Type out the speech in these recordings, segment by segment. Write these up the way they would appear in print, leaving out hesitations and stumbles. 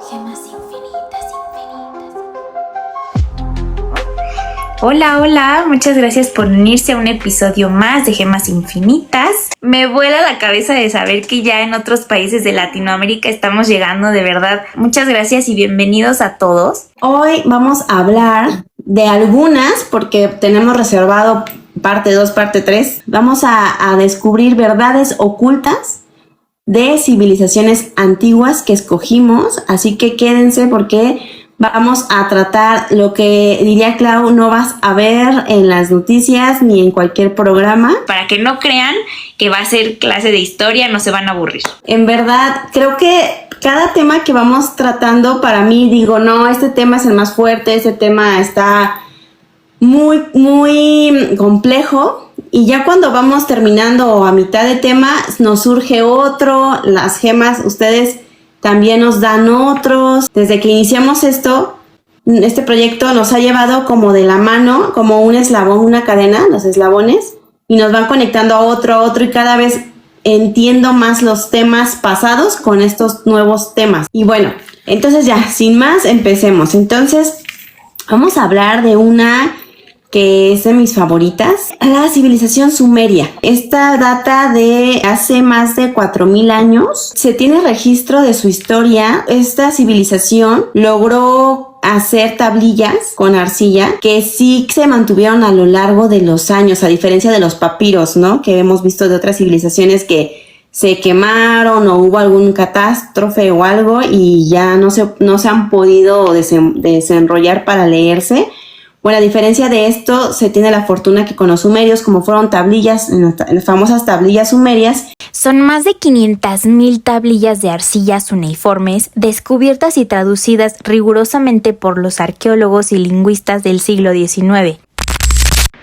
Gemas infinitas, infinitas. Hola, muchas gracias por unirse a un episodio más de Gemas Infinitas. Me vuela la cabeza de saber que ya en otros países de Latinoamérica estamos llegando, de verdad. Muchas gracias y bienvenidos a todos. Hoy vamos a hablar de algunas, porque tenemos reservado parte 2, parte 3. Vamos a descubrir verdades ocultas de civilizaciones antiguas que escogimos, así que quédense porque vamos a tratar lo que diría Clau, no vas a ver en las noticias ni en cualquier programa. Para que no crean que va a ser clase de historia, no se van a aburrir. En verdad, creo que cada tema que vamos tratando, para mí, digo, no, este tema es el más fuerte, este tema está muy complejo. Y ya cuando vamos terminando a mitad de tema, nos surge otro, las gemas, ustedes también nos dan otros. Desde que iniciamos este proyecto nos ha llevado como de la mano, como un eslabón, una cadena, los eslabones, y nos van conectando a otro, y cada vez entiendo más los temas pasados con estos nuevos temas. Y bueno, entonces ya, sin más, empecemos. Entonces, vamos a hablar de una que es de mis favoritas, la civilización sumeria. Esta data de hace más de 4000 años. Se tiene registro de su historia. Esta civilización logró hacer tablillas con arcilla que sí se mantuvieron a lo largo de los años, a diferencia de los papiros, ¿no? Que hemos visto de otras civilizaciones que se quemaron o hubo algún catástrofe o algo y ya no se han podido desenrollar para leerse. Bueno, a diferencia de esto, se tiene la fortuna que con los sumerios, como fueron tablillas, en las famosas tablillas sumerias, Son más de 500,000 tablillas de arcillas cuneiformes descubiertas y traducidas rigurosamente por los arqueólogos y lingüistas del siglo XIX.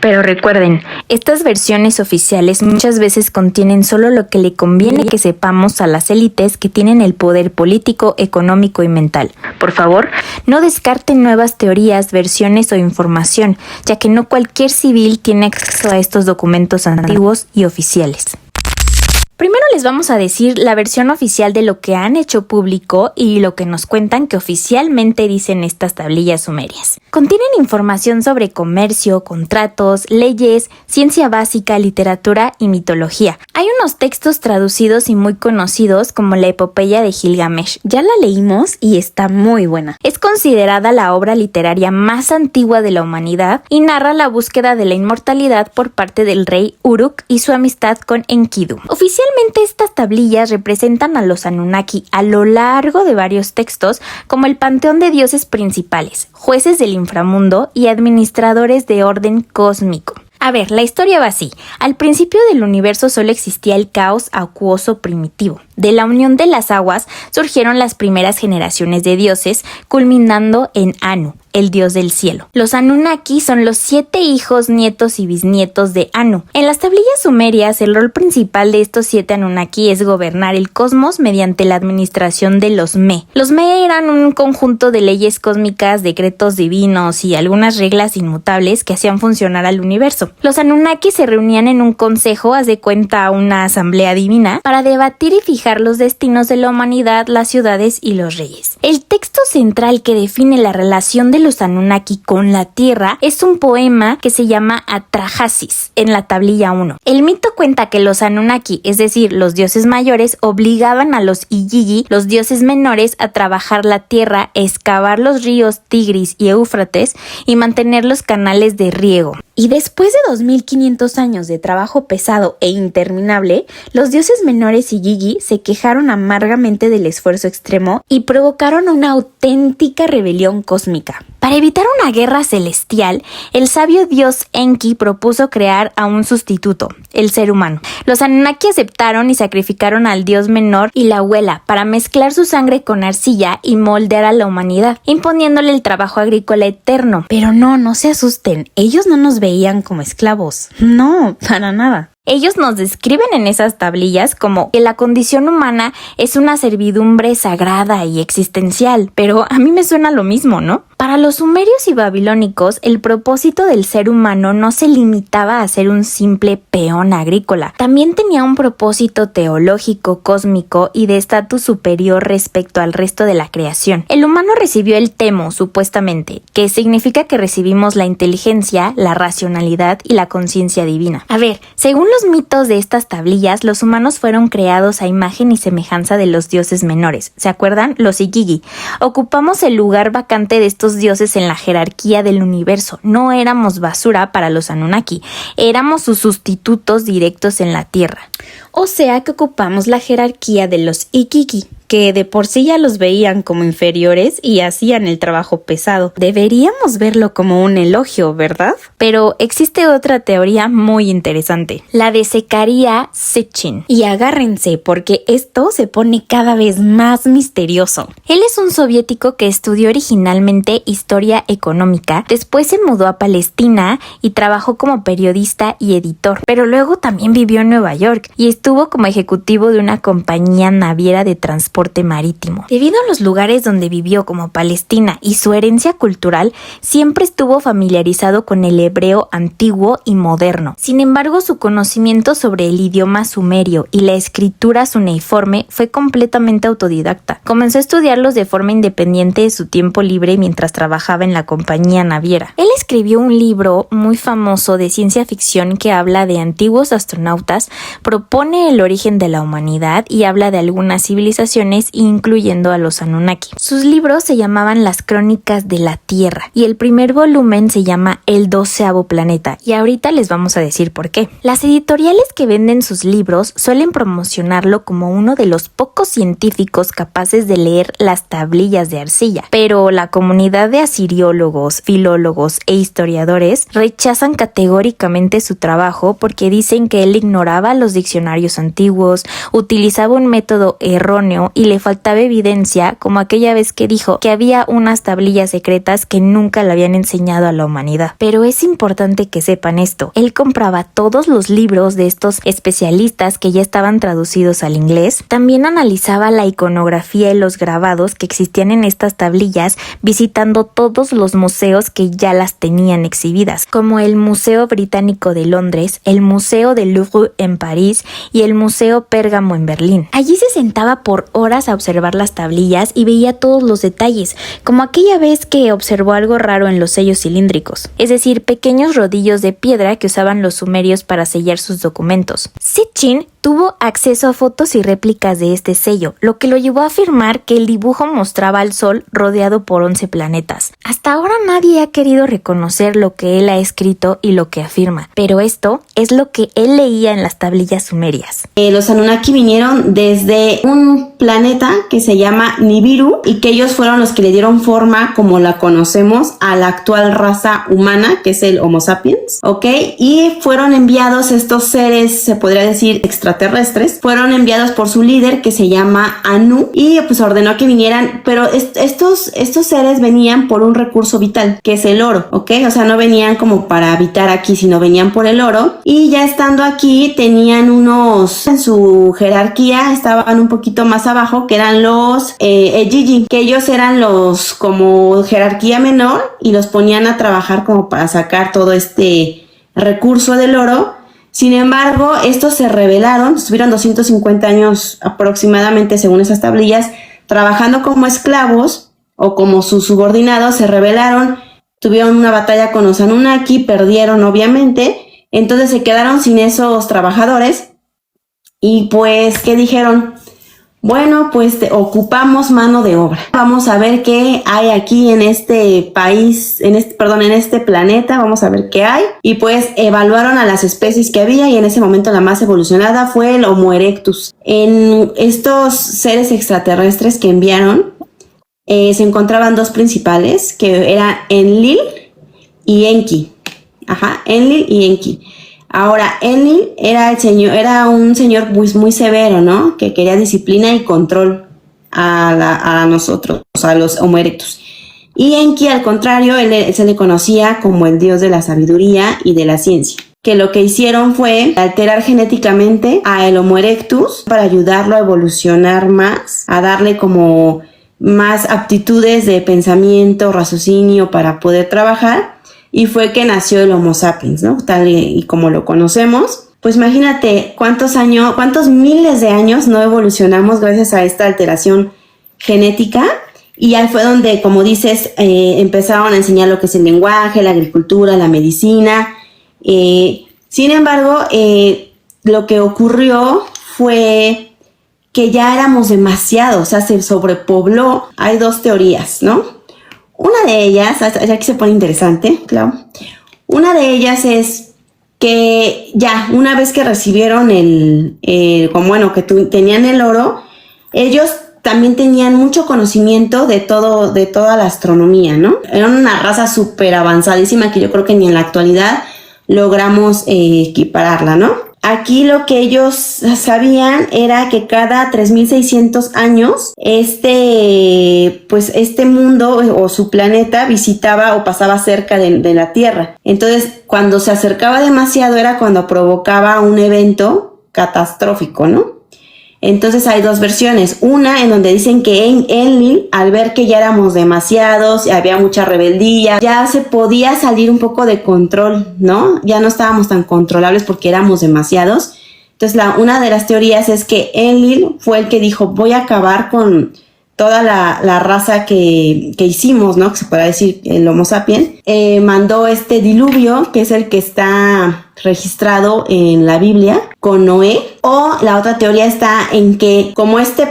Pero recuerden, estas versiones oficiales muchas veces contienen solo lo que le conviene que sepamos a las élites que tienen el poder político, económico y mental. Por favor, no descarten nuevas teorías, versiones o información, ya que no cualquier civil tiene acceso a estos documentos antiguos y oficiales. Primero les vamos a decir la versión oficial de lo que han hecho público y lo que nos cuentan que oficialmente dicen estas tablillas sumerias. Contienen información sobre comercio, contratos, leyes, ciencia básica, literatura y mitología. Hay unos textos traducidos y muy conocidos como la epopeya de Gilgamesh. Ya la leímos y está muy buena. Es considerada la obra literaria más antigua de la humanidad y narra la búsqueda de la inmortalidad por parte del rey Uruk y su amistad con Enkidu. Oficialmente estas tablillas representan a los Anunnaki a lo largo de varios textos como el panteón de dioses principales, jueces del inframundo y administradores de orden cósmico. A ver, la historia va así. Al principio del universo solo existía el caos acuoso primitivo. De la unión de las aguas surgieron las primeras generaciones de dioses, culminando en Anu, el dios del cielo. Los Anunnaki son los 7 hijos, nietos y bisnietos de Anu. En las tablillas sumerias, el rol principal de estos 7 Anunnaki es gobernar el cosmos mediante la administración de los Me. Los Me eran un conjunto de leyes cósmicas, decretos divinos y algunas reglas inmutables que hacían funcionar al universo. Los Anunnaki se reunían en un consejo, haz de cuenta una asamblea divina, para debatir y fijar los destinos de la humanidad, las ciudades y los reyes. El texto central que define la relación de los Anunnaki con la Tierra es un poema que se llama Atrahasis, en la tablilla 1. El mito cuenta que los Anunnaki, es decir, los dioses mayores, obligaban a los Igigi, los dioses menores, a trabajar la tierra, excavar los ríos Tigris y Éufrates y mantener los canales de riego. Y después de 2500 años de trabajo pesado e interminable, los dioses menores y Gigi se quejaron amargamente del esfuerzo extremo y provocaron una auténtica rebelión cósmica. Para evitar una guerra celestial, el sabio dios Enki propuso crear a un sustituto, el ser humano. Los Anunnaki aceptaron y sacrificaron al dios menor y la abuela para mezclar su sangre con arcilla y moldear a la humanidad, imponiéndole el trabajo agrícola eterno. Pero no se asusten, ellos no nos veían como esclavos. No, para nada. Ellos nos describen en esas tablillas como que la condición humana es una servidumbre sagrada y existencial, pero a mí me suena lo mismo, ¿no? Para los sumerios y babilónicos, el propósito del ser humano no se limitaba a ser un simple peón agrícola. También tenía un propósito teológico, cósmico y de estatus superior respecto al resto de la creación. El humano recibió el temo, supuestamente, que significa que recibimos la inteligencia, la racionalidad y la conciencia divina. A ver, según los mitos de estas tablillas, los humanos fueron creados a imagen y semejanza de los dioses menores. ¿Se acuerdan? Los Ikigi. Ocupamos el lugar vacante de estos dioses en la jerarquía del universo. No éramos basura para los Anunnaki, éramos sus sustitutos directos en la Tierra. O sea que ocupamos la jerarquía de los Ikiki, que de por sí ya los veían como inferiores y hacían el trabajo pesado. Deberíamos verlo como un elogio, ¿verdad? Pero existe otra teoría muy interesante, la de Zecaria Sitchin. Y agárrense, porque esto se pone cada vez más misterioso. Él es un soviético que estudió originalmente historia económica, después se mudó a Palestina y trabajó como periodista y editor, pero luego también vivió en Nueva York y estuvo como ejecutivo de una compañía naviera de transporte marítimo. Debido a los lugares donde vivió como Palestina y su herencia cultural, siempre estuvo familiarizado con el hebreo antiguo y moderno. Sin embargo, su conocimiento sobre el idioma sumerio y la escritura cuneiforme fue completamente autodidacta. Comenzó a estudiarlos de forma independiente de su tiempo libre mientras trabajaba en la compañía naviera. Él escribió un libro muy famoso de ciencia ficción que habla de antiguos astronautas, propone el origen de la humanidad y habla de algunas civilizaciones incluyendo a los Anunnaki. Sus libros se llamaban Las Crónicas de la Tierra y el primer volumen se llama El 12º Planeta y ahorita les vamos a decir por qué. Las editoriales que venden sus libros suelen promocionarlo como uno de los pocos científicos capaces de leer las tablillas de arcilla, pero la comunidad de asiriólogos, filólogos e historiadores rechazan categóricamente su trabajo porque dicen que él ignoraba los diccionarios antiguos, utilizaba un método erróneo y le faltaba evidencia, como aquella vez que dijo que había unas tablillas secretas que nunca le habían enseñado a la humanidad. Pero es importante que sepan esto, él compraba todos los libros de estos especialistas que ya estaban traducidos al inglés, también analizaba la iconografía y los grabados que existían en estas tablillas, visitando todos los museos que ya las tenían exhibidas, como el Museo Británico de Londres, el Museo del Louvre en París y el Museo Pérgamo en Berlín. Allí se sentaba por horas a observar las tablillas y veía todos los detalles, como aquella vez que observó algo raro en los sellos cilíndricos, es decir, pequeños rodillos de piedra que usaban los sumerios para sellar sus documentos. Sitchin tuvo acceso a fotos y réplicas de este sello, lo que lo llevó a afirmar que el dibujo mostraba al Sol rodeado por 11 planetas. Hasta ahora nadie ha querido reconocer lo que él ha escrito y lo que afirma, pero esto es lo que él leía en las tablillas sumerias. Los Anunnaki vinieron desde un planeta que se llama Nibiru y que ellos fueron los que le dieron forma, como la conocemos, a la actual raza humana, que es el Homo sapiens, ¿ok? Y fueron enviados estos seres, se podría decir, extraterrestres, fueron enviados por su líder que se llama Anu y pues ordenó que vinieran, pero estos seres venían por un recurso vital, que es el oro, ¿ok? O sea, no venían como para habitar aquí, sino venían por el oro y ya estando aquí tenían unos, en su jerarquía estaban un poquito más abajo, que eran los Ejiji, que ellos eran los como jerarquía menor y los ponían a trabajar como para sacar todo este recurso del oro. Sin embargo, estos se rebelaron, estuvieron 250 años aproximadamente, según esas tablillas, trabajando como esclavos o como sus subordinados, se rebelaron, tuvieron una batalla con los Anunnaki, perdieron obviamente, entonces se quedaron sin esos trabajadores y pues, ¿qué dijeron? Bueno, pues ocupamos mano de obra. Vamos a ver qué hay aquí en este país, en este planeta, vamos a ver qué hay. Y pues evaluaron a las especies que había y en ese momento la más evolucionada fue el Homo erectus. En estos seres extraterrestres que enviaron, se encontraban dos principales, que eran Enlil y Enki. Enlil y Enki. Ahora, Enlil era un señor muy severo, ¿no? Que quería disciplina y control a nosotros, a los Homo erectus. Y Enki, al contrario, él se le conocía como el dios de la sabiduría y de la ciencia. que lo que hicieron fue alterar genéticamente a el Homo erectus para ayudarlo a evolucionar más, a darle como más aptitudes de pensamiento, raciocinio para poder trabajar, y fue que nació el Homo sapiens, ¿no? Tal y como lo conocemos. Pues imagínate cuántos miles de años no evolucionamos gracias a esta alteración genética, y ahí fue donde, como dices, empezaron a enseñar lo que es el lenguaje, la agricultura, la medicina. Sin embargo, lo que ocurrió fue que ya éramos demasiados, o sea, se sobrepobló. Hay dos teorías, ¿no? Una de ellas, ya que se pone interesante, Clau, una de ellas es que ya, una vez que recibieron tenían el oro, ellos también tenían mucho conocimiento de toda la astronomía, ¿no? Eran una raza súper avanzadísima que yo creo que ni en la actualidad logramos equipararla, ¿no? Aquí lo que ellos sabían era que cada 3600 años este mundo o su planeta visitaba o pasaba cerca de la Tierra. Entonces, cuando se acercaba demasiado era cuando provocaba un evento catastrófico, ¿no? Entonces hay dos versiones, una en donde dicen que Enlil, al ver que ya éramos demasiados, había mucha rebeldía, ya se podía salir un poco de control, ¿no? Ya no estábamos tan controlables porque éramos demasiados. Entonces una de las teorías es que Enlil fue el que dijo, voy a acabar con toda la raza que hicimos, ¿no? Que se puede decir el Homo sapiens. Mandó este diluvio, que es el que está registrado en la Biblia, con Noé. O la otra teoría está en que como este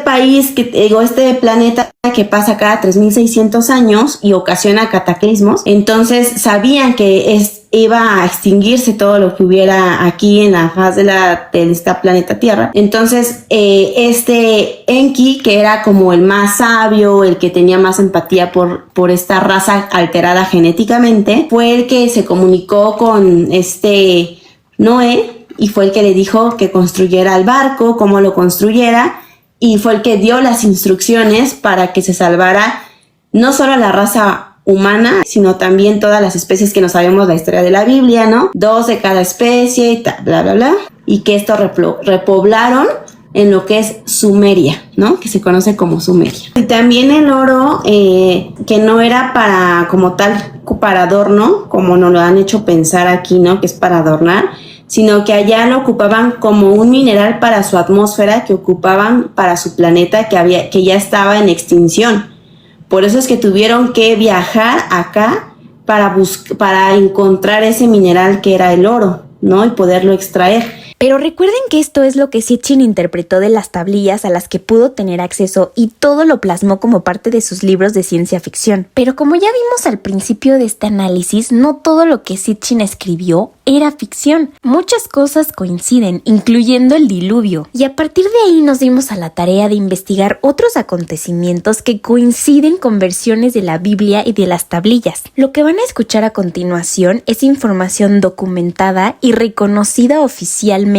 planeta que pasa cada 3600 años y ocasiona cataclismos, entonces sabían que iba a extinguirse todo lo que hubiera aquí en la faz de esta planeta Tierra. Entonces Enki, que era como el más sabio, el que tenía más empatía por esta raza alterada genéticamente, fue el que se comunicó con Noé y fue el que le dijo que construyera el barco, cómo lo construyera, y fue el que dio las instrucciones para que se salvara no solo la raza humana, sino también todas las especies que no sabemos la historia de la Biblia, ¿no? 2 de cada especie y tal, bla, bla, bla. Y que esto repoblaron en lo que es Sumeria, ¿no? Que se conoce como Sumeria. Y también el oro, que no era para adorno, como nos lo han hecho pensar aquí, ¿no? Que es para adornar, sino que allá lo ocupaban como un mineral para su atmósfera, que ocupaban para su planeta que ya estaba en extinción. Por eso es que tuvieron que viajar acá para encontrar ese mineral que era el oro, ¿no? Y poderlo extraer. Pero recuerden que esto es lo que Sitchin interpretó de las tablillas a las que pudo tener acceso, y todo lo plasmó como parte de sus libros de ciencia ficción. Pero como ya vimos al principio de este análisis, no todo lo que Sitchin escribió era ficción. Muchas cosas coinciden, incluyendo el diluvio. Y a partir de ahí nos dimos a la tarea de investigar otros acontecimientos que coinciden con versiones de la Biblia y de las tablillas. Lo que van a escuchar a continuación es información documentada y reconocida oficialmente.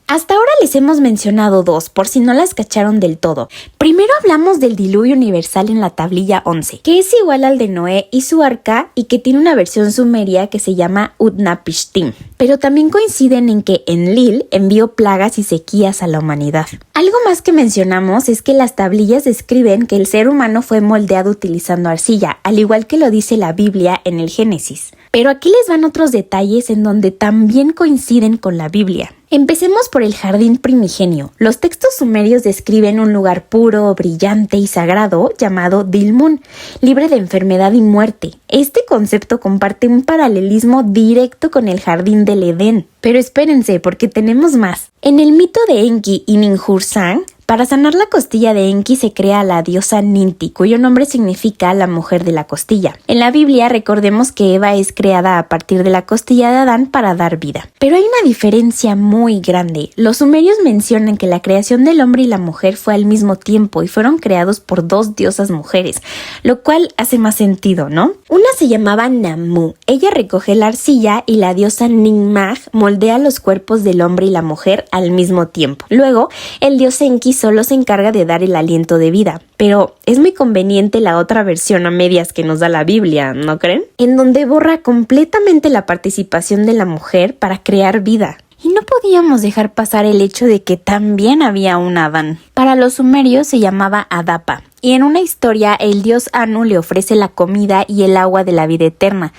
Hasta ahora les hemos mencionado 2, por si no las cacharon del todo. Primero hablamos del diluvio universal en la tablilla 11, que es igual al de Noé y su arca, y que tiene una versión sumeria que se llama Utnapishtim. Pero también coinciden en que Enlil envió plagas y sequías a la humanidad. Algo más que mencionamos es que las tablillas describen que el ser humano fue moldeado utilizando arcilla, al igual que lo dice la Biblia en el Génesis. Pero aquí les van otros detalles en donde también coinciden con la Biblia. Empecemos por el jardín primigenio. Los textos sumerios describen un lugar puro, brillante y sagrado llamado Dilmun, libre de enfermedad y muerte. Este concepto comparte un paralelismo directo con el jardín del Edén. Pero espérense, porque tenemos más. En el mito de Enki y Ninhursag, para sanar la costilla de Enki se crea a la diosa Ninti, cuyo nombre significa la mujer de la costilla. En la Biblia recordemos que Eva es creada a partir de la costilla de Adán para dar vida. Pero hay una diferencia muy grande. Los sumerios mencionan que la creación del hombre y la mujer fue al mismo tiempo y fueron creados por 2 diosas mujeres, lo cual hace más sentido, ¿no? Una se llamaba Namu. Ella recoge la arcilla y la diosa Ninmag moldea los cuerpos del hombre y la mujer al mismo tiempo. Luego, el dios Enki solo se encarga de dar el aliento de vida, pero es muy conveniente la otra versión a medias que nos da la Biblia, ¿no creen? En donde borra completamente la participación de la mujer para crear vida. Y no podíamos dejar pasar el hecho de que también había un Adán. Para los sumerios se llamaba Adapa, y en una historia el dios Anu le ofrece la comida y el agua de la vida eterna.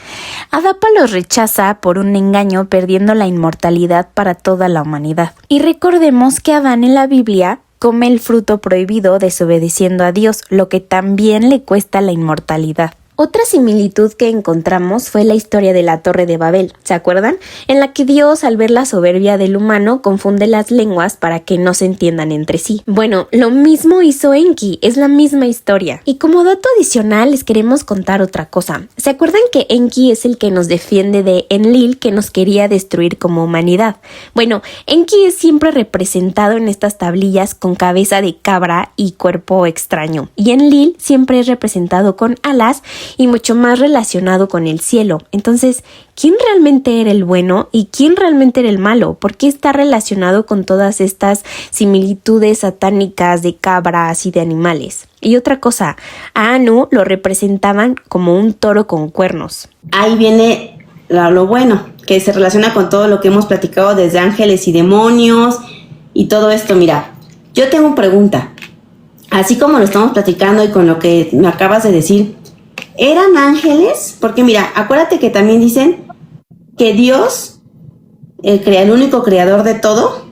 Adapa los rechaza por un engaño, perdiendo la inmortalidad para toda la humanidad. Y recordemos que Adán en la Biblia come el fruto prohibido desobedeciendo a Dios, lo que también le cuesta la inmortalidad. Otra similitud que encontramos fue la historia de la Torre de Babel, ¿se acuerdan? En la que Dios, al ver la soberbia del humano, confunde las lenguas para que no se entiendan entre sí. Bueno, lo mismo hizo Enki, es la misma historia. Y como dato adicional les queremos contar otra cosa. ¿Se acuerdan que Enki es el que nos defiende de Enlil, que nos quería destruir como humanidad? Bueno, Enki es siempre representado en estas tablillas con cabeza de cabra y cuerpo extraño. Y Enlil siempre es representado con alas y mucho más relacionado con el cielo. Entonces, ¿quién realmente era el bueno y quién realmente era el malo? ¿Por qué está relacionado con todas estas similitudes satánicas de cabras y de animales? Y otra cosa, a Anu lo representaban como un toro con cuernos. Ahí viene lo bueno, que se relaciona con todo lo que hemos platicado desde ángeles y demonios y todo esto. Mira, yo tengo una pregunta. Así como lo estamos platicando y con lo que me acabas de decir, ¿eran ángeles? Porque mira, acuérdate que también dicen que Dios, el único creador de todo,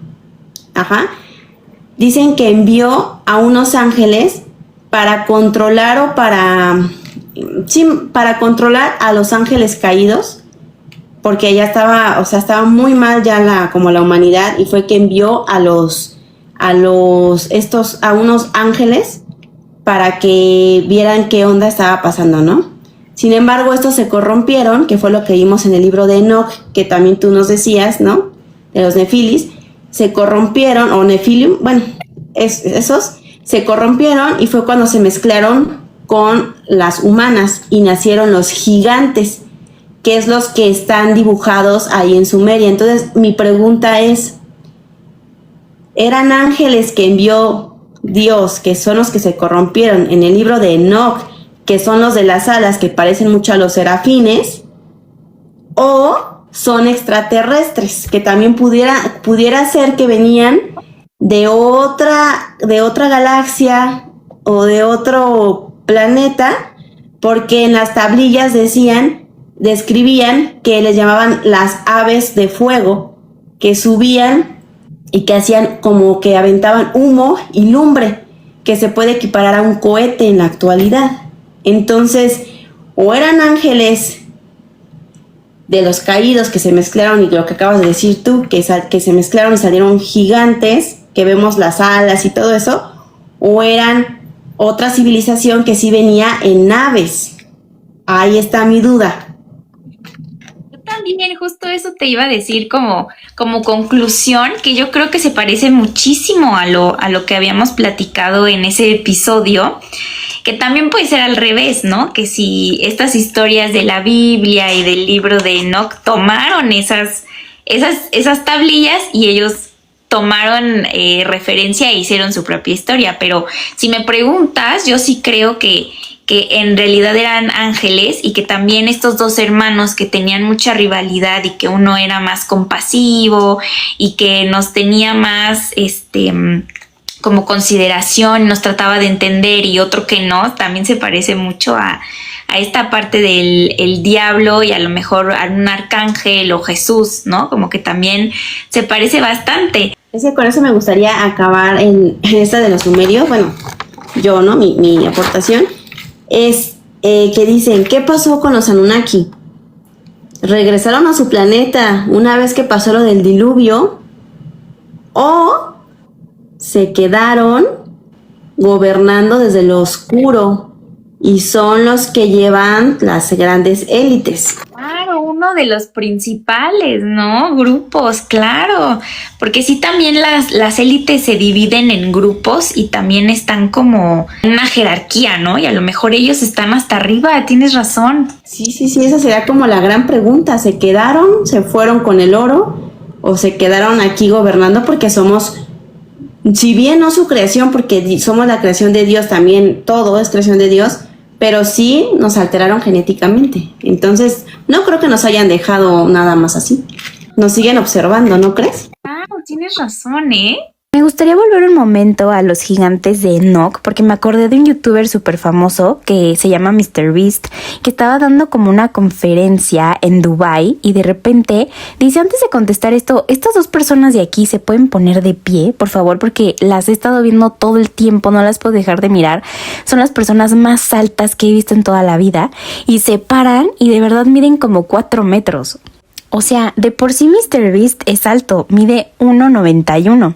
dicen que envió a unos ángeles para controlar para controlar a los ángeles caídos, porque ya estaba muy mal ya como la humanidad, y fue que envió a unos ángeles para que vieran qué onda estaba pasando, ¿no? Sin embargo, estos se corrompieron, que fue lo que vimos en el libro de Enoch, que también tú nos decías, ¿no? De los nefilis, se corrompieron, o nefilium, bueno, esos se corrompieron y fue cuando se mezclaron con las humanas y nacieron los gigantes, que es los que están dibujados ahí en Sumeria. Entonces, mi pregunta es, ¿eran ángeles que envió Dios, que son los que se corrompieron en el libro de Enoch, que son los de las alas que parecen mucho a los serafines, o son extraterrestres, que también pudiera ser que venían de otra galaxia o de otro planeta, porque en las tablillas describían que les llamaban las aves de fuego, que subían y que hacían como que aventaban humo y lumbre, que se puede equiparar a un cohete en la actualidad. Entonces, o eran ángeles de los caídos que se mezclaron, y lo que acabas de decir tú, que se mezclaron y salieron gigantes, que vemos las alas y todo eso, o eran otra civilización que sí venía en naves. Ahí está mi duda. También justo eso te iba a decir como conclusión, que yo creo que se parece muchísimo a lo que habíamos platicado en ese episodio, que también puede ser al revés, ¿no? Que si estas historias de la Biblia y del libro de Enoch tomaron esas tablillas y ellos tomaron referencia e hicieron su propia historia. Pero si me preguntas, yo sí creo que en realidad eran ángeles, y que también estos dos hermanos que tenían mucha rivalidad y que uno era más compasivo y que nos tenía más como consideración, nos trataba de entender, y otro que no, también se parece mucho a esta parte del el diablo y a lo mejor a un arcángel o Jesús, ¿no? Como que también se parece bastante. Con eso me gustaría acabar en esta de los sumerios. Bueno, yo, ¿no? Mi aportación es que dicen, ¿qué pasó con los Anunnaki? ¿Regresaron a su planeta una vez que pasó lo del diluvio? ¿O se quedaron gobernando desde lo oscuro y son los que llevan las grandes élites? Claro, uno de los principales, ¿no? Grupos, claro, porque sí, también las élites se dividen en grupos y también están como en una jerarquía, ¿no? Y a lo mejor ellos están hasta arriba, tienes razón. Sí, esa sería como la gran pregunta. ¿Se quedaron, se fueron con el oro o se quedaron aquí gobernando? Porque somos si bien no su creación, porque somos la creación de Dios también, todo es creación de Dios, pero sí nos alteraron genéticamente. Entonces, no creo que nos hayan dejado nada más así. Nos siguen observando, ¿no crees? Ah, tienes razón, ¿eh? Me gustaría volver un momento a los gigantes de Enoch, porque me acordé de un youtuber súper famoso que se llama MrBeast, que estaba dando como una conferencia en Dubai y de repente dice, antes de contestar esto, estas dos personas de aquí se pueden poner de pie, por favor, porque las he estado viendo todo el tiempo, no las puedo dejar de mirar. Son las personas más altas que he visto en toda la vida y se paran y de verdad miden como 4 metros. O sea, de por sí MrBeast es alto, mide 1.91.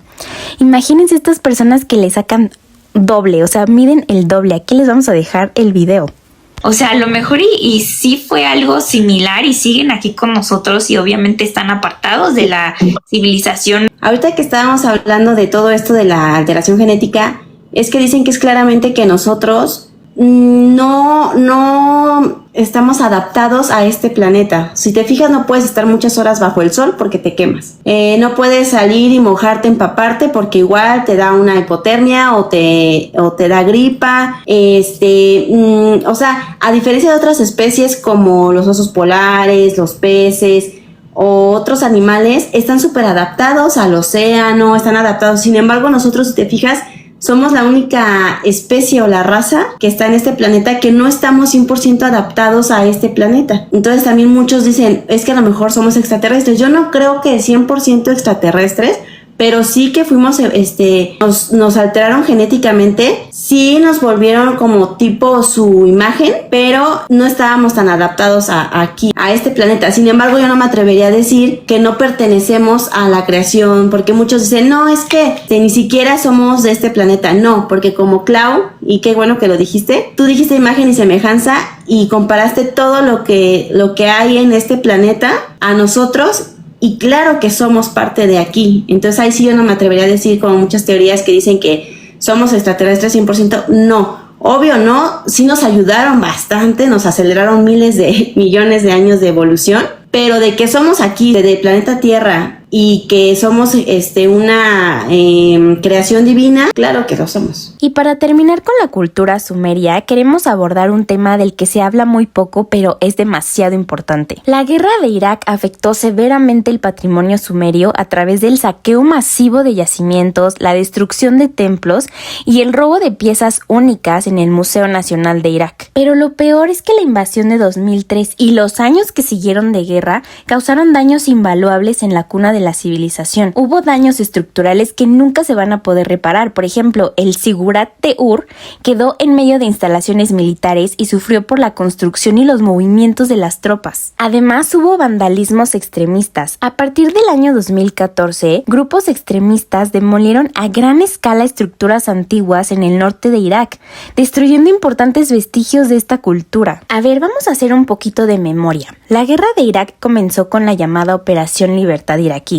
Imagínense estas personas que le sacan doble, o sea, miden el doble. Aquí les vamos a dejar el video. O sea, a lo mejor y sí fue algo similar y siguen aquí con nosotros y obviamente están apartados de la civilización. Ahorita que estábamos hablando de todo esto de la alteración genética, es que dicen que es claramente que nosotros no estamos adaptados a este planeta. Si te fijas, no puedes estar muchas horas bajo el sol porque te quemas. No puedes salir y mojarte, empaparte porque igual te da una hipotermia o te da gripa. O sea, a diferencia de otras especies como los osos polares, los peces o otros animales, están súper adaptados al océano, están adaptados. Sin embargo, nosotros, si te fijas, somos la única especie o la raza que está en este planeta que no estamos 100% adaptados a este planeta. Entonces también muchos dicen, es que a lo mejor somos extraterrestres. Yo no creo que 100% extraterrestres, pero sí que fuimos, nos alteraron genéticamente, sí nos volvieron como tipo su imagen, pero no estábamos tan adaptados aquí, a este planeta. Sin embargo, yo no me atrevería a decir que no pertenecemos a la creación, porque muchos dicen, no, es que ni siquiera somos de este planeta. No, porque como Clau, y qué bueno que lo dijiste, tú dijiste imagen y semejanza y comparaste todo lo que hay en este planeta a nosotros. Y claro que somos parte de aquí. Entonces ahí sí yo no me atrevería a decir como muchas teorías que dicen que somos extraterrestres 100%. No, obvio no. Sí nos ayudaron bastante, nos aceleraron miles de millones de años de evolución. Pero de que somos aquí, del planeta Tierra, y que somos una creación divina, claro que lo somos. Y para terminar con la cultura sumeria, queremos abordar un tema del que se habla muy poco, pero es demasiado importante. La guerra de Irak afectó severamente el patrimonio sumerio a través del saqueo masivo de yacimientos, la destrucción de templos y el robo de piezas únicas en el Museo Nacional de Irak. Pero lo peor es que la invasión de 2003 y los años que siguieron de guerra causaron daños invaluables en la cuna de la civilización. Hubo daños estructurales que nunca se van a poder reparar. Por ejemplo, el Sigurat de Ur quedó en medio de instalaciones militares y sufrió por la construcción y los movimientos de las tropas. Además, hubo vandalismos extremistas. A partir del año 2014, grupos extremistas demolieron a gran escala estructuras antiguas en el norte de Irak, destruyendo importantes vestigios de esta cultura. A ver, vamos a hacer un poquito de memoria. La guerra de Irak comenzó con la llamada Operación Libertad Iraquí.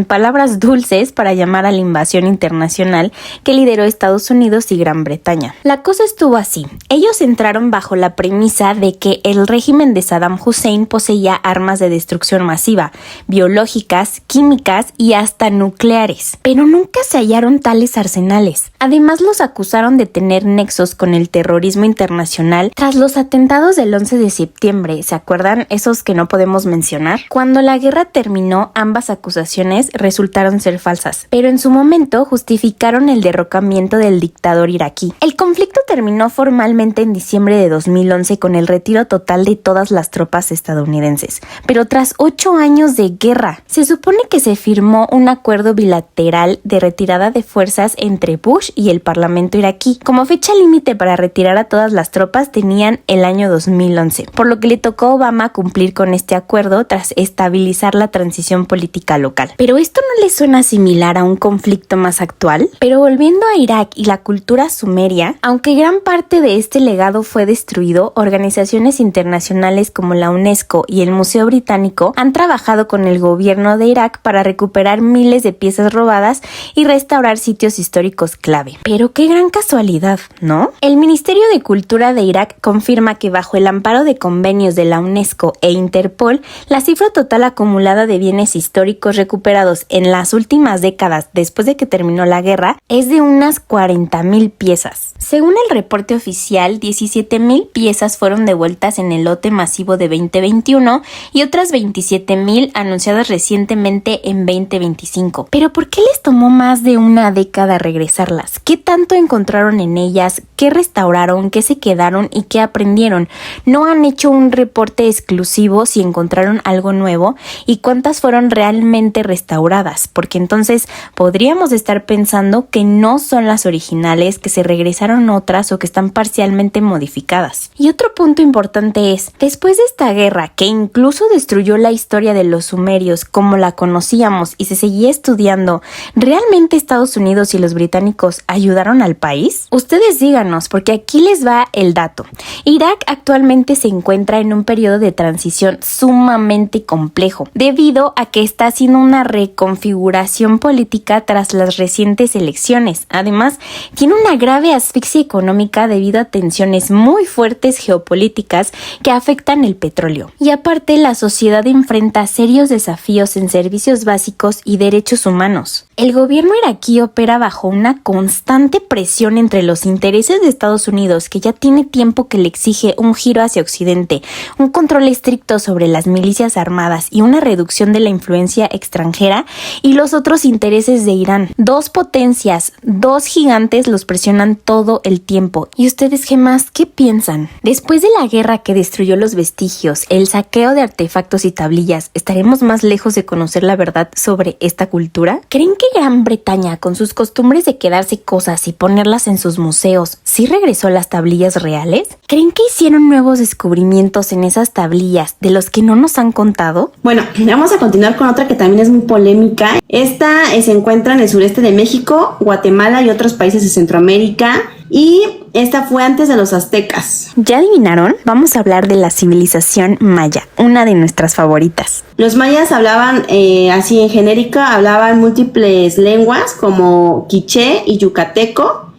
Palabras dulces para llamar a la invasión internacional que lideró Estados Unidos y Gran Bretaña. La cosa estuvo así. Ellos entraron bajo la premisa de que el régimen de Saddam Hussein poseía armas de destrucción masiva, biológicas, químicas y hasta nucleares. Pero nunca se hallaron tales arsenales. Además, los acusaron de tener nexos con el terrorismo internacional tras los atentados del 11 de septiembre. ¿Se acuerdan? Esos que no podemos mencionar. Cuando la guerra terminó, ambas acusaciones resultaron ser falsas, pero en su momento justificaron el derrocamiento del dictador iraquí. El conflicto terminó formalmente en diciembre de 2011 con el retiro total de todas las tropas estadounidenses, pero tras 8 años de guerra, se supone que se firmó un acuerdo bilateral de retirada de fuerzas entre Bush y el parlamento iraquí. Como fecha límite para retirar a todas las tropas tenían el año 2011, por lo que le tocó a Obama cumplir con este acuerdo tras estabilizar la transición política local. Pero esto no le suena similar a un conflicto más actual. Pero volviendo a Irak y la cultura sumeria, aunque gran parte de este legado fue destruido, organizaciones internacionales como la UNESCO y el Museo Británico han trabajado con el gobierno de Irak para recuperar miles de piezas robadas y restaurar sitios históricos clave. Pero qué gran casualidad, ¿no? El Ministerio de Cultura de Irak confirma que bajo el amparo de convenios de la UNESCO e Interpol, la cifra total acumulada de bienes históricos históricos recuperados en las últimas décadas después de que terminó la guerra es de unas 40,000 piezas. Según el reporte oficial, 17,000 piezas fueron devueltas en el lote masivo de 2021 y otras 27,000 anunciadas recientemente en 2025. ¿Pero por qué les tomó más de una década regresarlas? ¿Qué tanto encontraron en ellas? ¿Qué restauraron? ¿Qué se quedaron? ¿Y qué aprendieron? ¿No han hecho un reporte exclusivo si encontraron algo nuevo? ¿Y cuántas fueron realmente restauradas? Porque entonces podríamos estar pensando que no son las originales, que se regresaron otras o que están parcialmente modificadas. Y otro punto importante es, después de esta guerra que incluso destruyó la historia de los sumerios como la conocíamos y se seguía estudiando, ¿realmente Estados Unidos y los británicos ayudaron al país? Ustedes díganos, porque aquí les va el dato. Irak actualmente se encuentra en un periodo de transición sumamente complejo, debido a que está haciendo una reconfiguración política tras las recientes elecciones. Además, tiene una grave asfixia económica debido a tensiones muy fuertes geopolíticas que afectan el petróleo. Y aparte, la sociedad enfrenta serios desafíos en servicios básicos y derechos humanos. El gobierno iraquí opera bajo una constante presión entre los intereses de Estados Unidos, que ya tiene tiempo que le exige un giro hacia Occidente, un control estricto sobre las milicias armadas y una reducción de la influencia extranjera, y los otros intereses de Irán. Dos potencias, dos gigantes los presionan todo el tiempo. ¿Y ustedes, gemas, qué piensan? Después de la guerra que destruyó los vestigios, el saqueo de artefactos y tablillas, ¿estaremos más lejos de conocer la verdad sobre esta cultura? ¿Creen que Gran Bretaña, con sus costumbres de quedarse cosas y ponerlas en sus museos, sí regresó las tablillas reales? ¿Creen que hicieron nuevos descubrimientos en esas tablillas de los que no nos han contado? Bueno, vamos a continuar con otra que también es muy polémica. Esta se encuentra en el sureste de México, Guatemala y otros países de Centroamérica. Y esta fue antes de los aztecas. ¿Ya adivinaron? Vamos a hablar de la civilización maya, una de nuestras favoritas. Los mayas hablaban, así en genérica, hablaban múltiples lenguas como quiché y yucateco.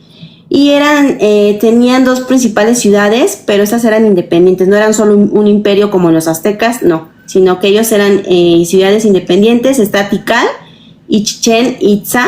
Y tenían dos principales ciudades, pero esas eran independientes. No eran solo un imperio como los aztecas, no. Sino que ellos eran ciudades independientes. Está Tikal y Chichén Itzá.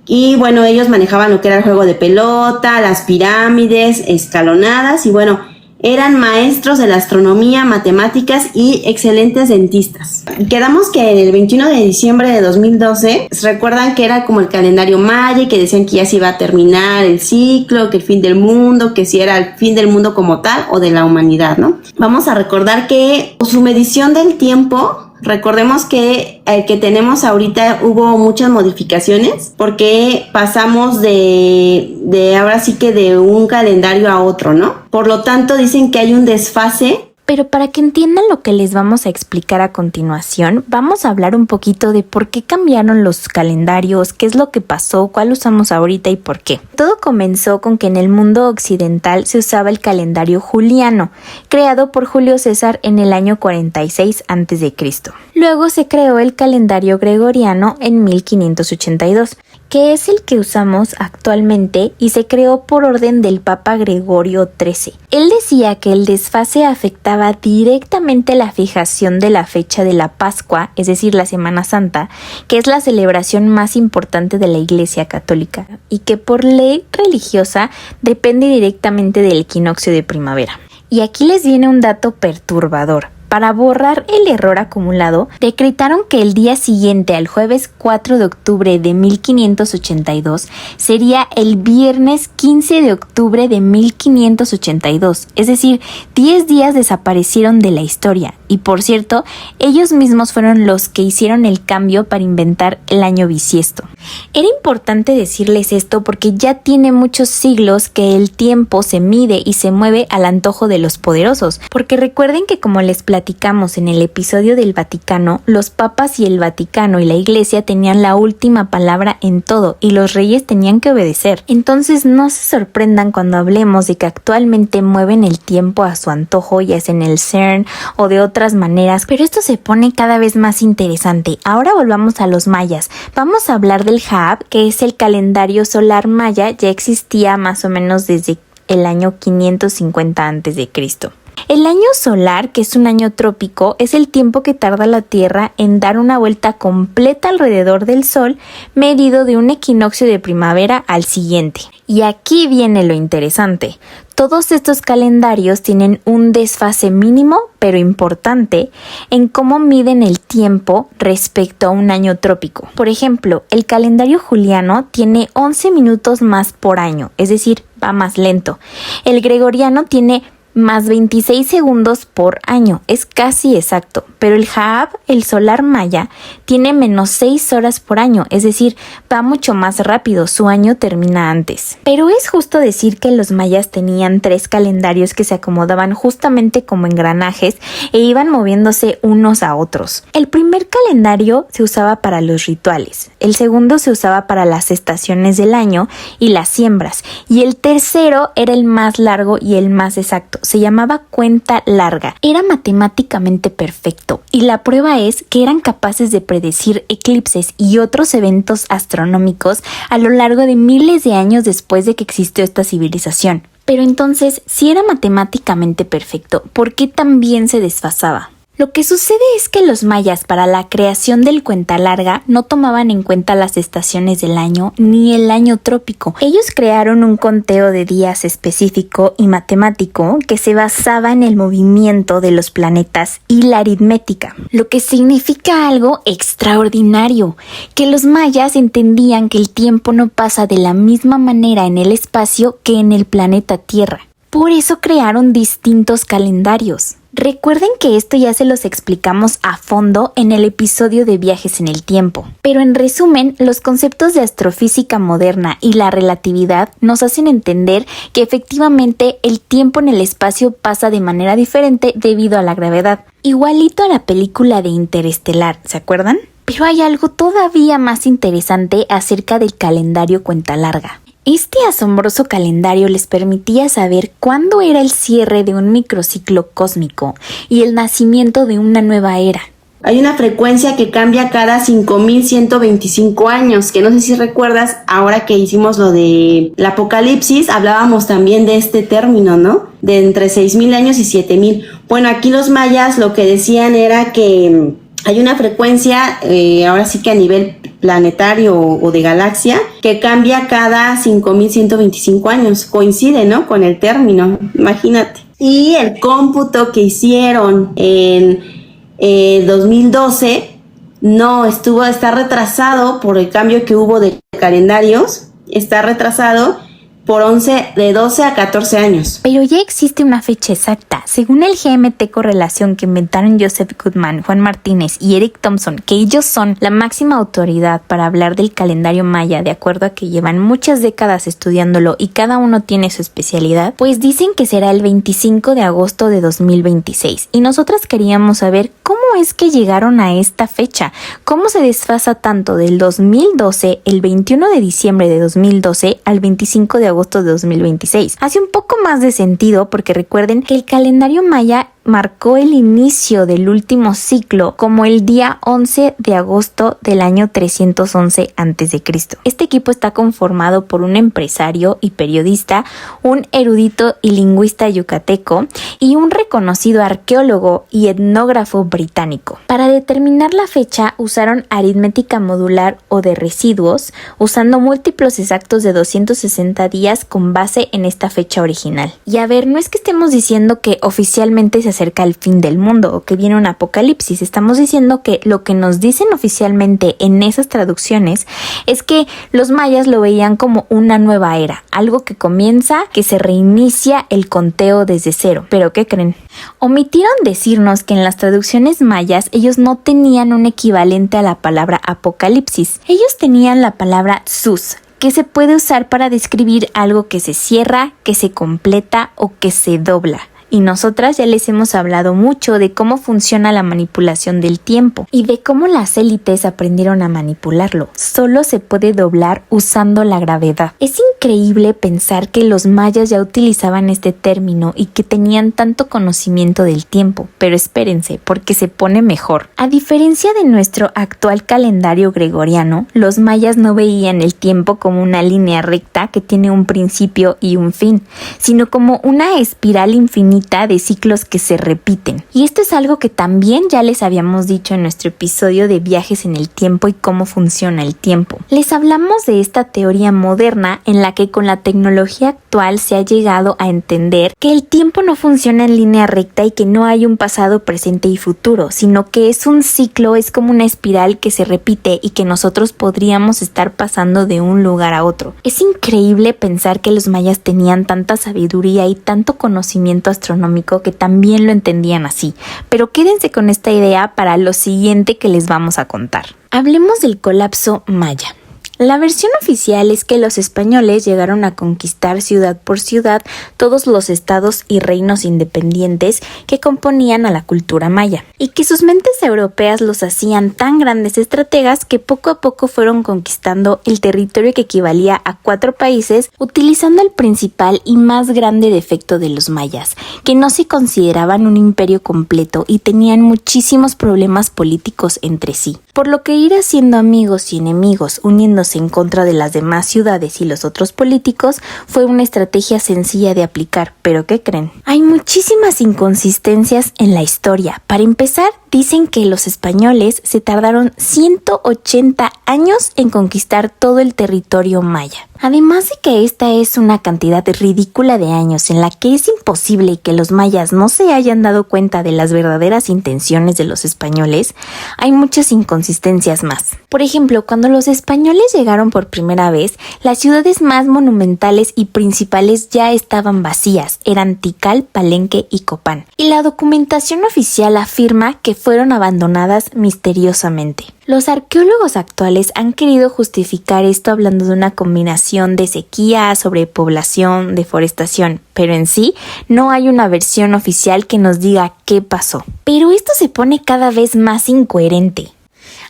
Y bueno, ellos manejaban lo que era el juego de pelota, las pirámides escalonadas y bueno, eran maestros de la astronomía, matemáticas y excelentes dentistas. Quedamos que el 21 de diciembre de 2012, recuerdan que era como el calendario maya y que decían que ya se iba a terminar el ciclo, que el fin del mundo, que si era el fin del mundo como tal o de la humanidad, ¿no? Vamos a recordar que su medición del tiempo... Recordemos que el que tenemos ahorita hubo muchas modificaciones porque pasamos de ahora sí que de un calendario a otro, ¿no? Por lo tanto dicen que hay un desfase. Pero para que entiendan lo que les vamos a explicar a continuación, vamos a hablar un poquito de por qué cambiaron los calendarios, qué es lo que pasó, cuál usamos ahorita y por qué. Todo comenzó con que en el mundo occidental se usaba el calendario juliano, creado por Julio César en el año 46 a.C. Luego se creó el calendario gregoriano en 1582, que es el que usamos actualmente y se creó por orden del Papa Gregorio XIII. Él decía que el desfase afectaba directamente la fijación de la fecha de la Pascua, es decir, la Semana Santa, que es la celebración más importante de la Iglesia Católica, y que por ley religiosa depende directamente del equinoccio de primavera. Y aquí les viene un dato perturbador. Para borrar el error acumulado, decretaron que el día siguiente al jueves 4 de octubre de 1582 sería el viernes 15 de octubre de 1582, es decir, 10 días desaparecieron de la historia. Y por cierto, ellos mismos fueron los que hicieron el cambio para inventar el año bisiesto. Era importante decirles esto porque ya tiene muchos siglos que el tiempo se mide y se mueve al antojo de los poderosos, porque recuerden que como les platicamos en el episodio del Vaticano, los papas y el Vaticano y la Iglesia tenían la última palabra en todo y los reyes tenían que obedecer. Entonces no se sorprendan cuando hablemos de que actualmente mueven el tiempo a su antojo, ya sea en el CERN o de otras maneras, pero esto se pone cada vez más interesante. Ahora volvamos a los mayas. Vamos a hablar del Haab, que es el calendario solar maya, ya existía más o menos desde el año 550 a.C. El año solar, que es un año trópico, es el tiempo que tarda la Tierra en dar una vuelta completa alrededor del Sol, medido de un equinoccio de primavera al siguiente. Y aquí viene lo interesante. Todos estos calendarios tienen un desfase mínimo, pero importante, en cómo miden el tiempo respecto a un año trópico. Por ejemplo, el calendario juliano tiene 11 minutos más por año, es decir, va más lento. El gregoriano tiene más 26 segundos por año, es casi exacto, pero el Haab, el solar maya, tiene menos 6 horas por año, es decir, va mucho más rápido, su año termina antes. Pero es justo decir que los mayas tenían 3 calendarios que se acomodaban justamente como engranajes e iban moviéndose unos a otros. El primer calendario se usaba para los rituales, el segundo se usaba para las estaciones del año y las siembras, y el tercero era el más largo y el más exacto. Se llamaba cuenta larga. Era matemáticamente perfecto y la prueba es que eran capaces de predecir eclipses y otros eventos astronómicos a lo largo de miles de años después de que existió esta civilización. Pero entonces, si era matemáticamente perfecto, ¿por qué también se desfasaba? Lo que sucede es que los mayas para la creación del cuenta larga no tomaban en cuenta las estaciones del año ni el año trópico. Ellos crearon un conteo de días específico y matemático que se basaba en el movimiento de los planetas y la aritmética, lo que significa algo extraordinario, que los mayas entendían que el tiempo no pasa de la misma manera en el espacio que en el planeta Tierra. Por eso crearon distintos calendarios. Recuerden que esto ya se los explicamos a fondo en el episodio de viajes en el tiempo. Pero en resumen, los conceptos de astrofísica moderna y la relatividad nos hacen entender que efectivamente el tiempo en el espacio pasa de manera diferente debido a la gravedad. Igualito a la película de Interestelar, ¿se acuerdan? Pero hay algo todavía más interesante acerca del calendario cuenta larga. Este asombroso calendario les permitía saber cuándo era el cierre de un microciclo cósmico y el nacimiento de una nueva era. Hay una frecuencia que cambia cada 5125 años, que no sé si recuerdas, ahora que hicimos lo de el apocalipsis, hablábamos también de este término, ¿no? De entre 6000 años y 7000. Bueno, aquí los mayas lo que decían era que hay una frecuencia, ahora sí que a nivel planetario o de galaxia, que cambia cada 5125 años. Coincide, ¿no?, con el término, imagínate. Y el cómputo que hicieron en 2012 está retrasado por el cambio que hubo de calendarios, está retrasado por 12 a 14 años. Pero ya existe una fecha exacta. Según el GMT correlación que inventaron Joseph Goodman, Juan Martínez y Eric Thompson, que ellos son la máxima autoridad para hablar del calendario maya, de acuerdo a que llevan muchas décadas estudiándolo y cada uno tiene su especialidad, pues dicen que será el 25 de agosto de 2026. Y nosotras queríamos saber cómo es que llegaron a esta fecha, cómo se desfasa tanto del 2012, el 21 de diciembre de 2012, al 25 de agosto de 2026. Hace un poco más de sentido porque recuerden que el calendario maya marcó el inicio del último ciclo como el día 11 de agosto del año 311 a.C. Este equipo está conformado por un empresario y periodista, un erudito y lingüista yucateco y un reconocido arqueólogo y etnógrafo británico. Para determinar la fecha usaron aritmética modular o de residuos, usando múltiplos exactos de 260 días con base en esta fecha original. Y a ver, no es que estemos diciendo que oficialmente se acerca el fin del mundo o que viene un apocalipsis. Estamos diciendo que lo que nos dicen oficialmente en esas traducciones es que los mayas lo veían como una nueva era, algo que comienza, que se reinicia el conteo desde cero. ¿Pero qué creen? Omitieron decirnos que en las traducciones mayas ellos no tenían un equivalente a la palabra apocalipsis. Ellos tenían la palabra sus, que se puede usar para describir algo que se cierra, que se completa o que se dobla. Y nosotras ya les hemos hablado mucho de cómo funciona la manipulación del tiempo y de cómo las élites aprendieron a manipularlo. Solo se puede doblar usando la gravedad. Es increíble pensar que los mayas ya utilizaban este término y que tenían tanto conocimiento del tiempo, pero espérense, porque se pone mejor. A diferencia de nuestro actual calendario gregoriano, los mayas no veían el tiempo como una línea recta que tiene un principio y un fin, sino como una espiral infinita infinita de ciclos que se repiten. Y esto es algo que también ya les habíamos dicho en nuestro episodio de viajes en el tiempo y cómo funciona el tiempo. Les hablamos de esta teoría moderna en la que con la tecnología actual se ha llegado a entender que el tiempo no funciona en línea recta y que no hay un pasado, presente y futuro, sino que es un ciclo, es como una espiral que se repite y que nosotros podríamos estar pasando de un lugar a otro. Es increíble pensar que los mayas tenían tanta sabiduría y tanto conocimiento astronómico que también lo entendían así, pero quédense con esta idea para lo siguiente que les vamos a contar. Hablemos del colapso maya. La versión oficial es que los españoles llegaron a conquistar ciudad por ciudad todos los estados y reinos independientes que componían a la cultura maya, y que sus mentes europeas los hacían tan grandes estrategas que poco a poco fueron conquistando el territorio que equivalía a 4 países, utilizando el principal y más grande defecto de los mayas, que no se consideraban un imperio completo y tenían muchísimos problemas políticos entre sí, por lo que ir haciendo amigos y enemigos uniéndose en contra de las demás ciudades y los otros políticos fue una estrategia sencilla de aplicar. ¿Pero qué creen? Hay muchísimas inconsistencias en la historia. Para empezar, dicen que los españoles se tardaron 180 años en conquistar todo el territorio maya. Además de que esta es una cantidad ridícula de años en la que es imposible que los mayas no se hayan dado cuenta de las verdaderas intenciones de los españoles, hay muchas inconsistencias más. Por ejemplo, cuando los españoles llegaron por primera vez, las ciudades más monumentales y principales ya estaban vacías, eran Tikal, Palenque y Copán. Y la documentación oficial afirma que fueron abandonadas misteriosamente. Los arqueólogos actuales han querido justificar esto hablando de una combinación de sequía, sobrepoblación, deforestación, pero en sí no hay una versión oficial que nos diga qué pasó. Pero esto se pone cada vez más incoherente.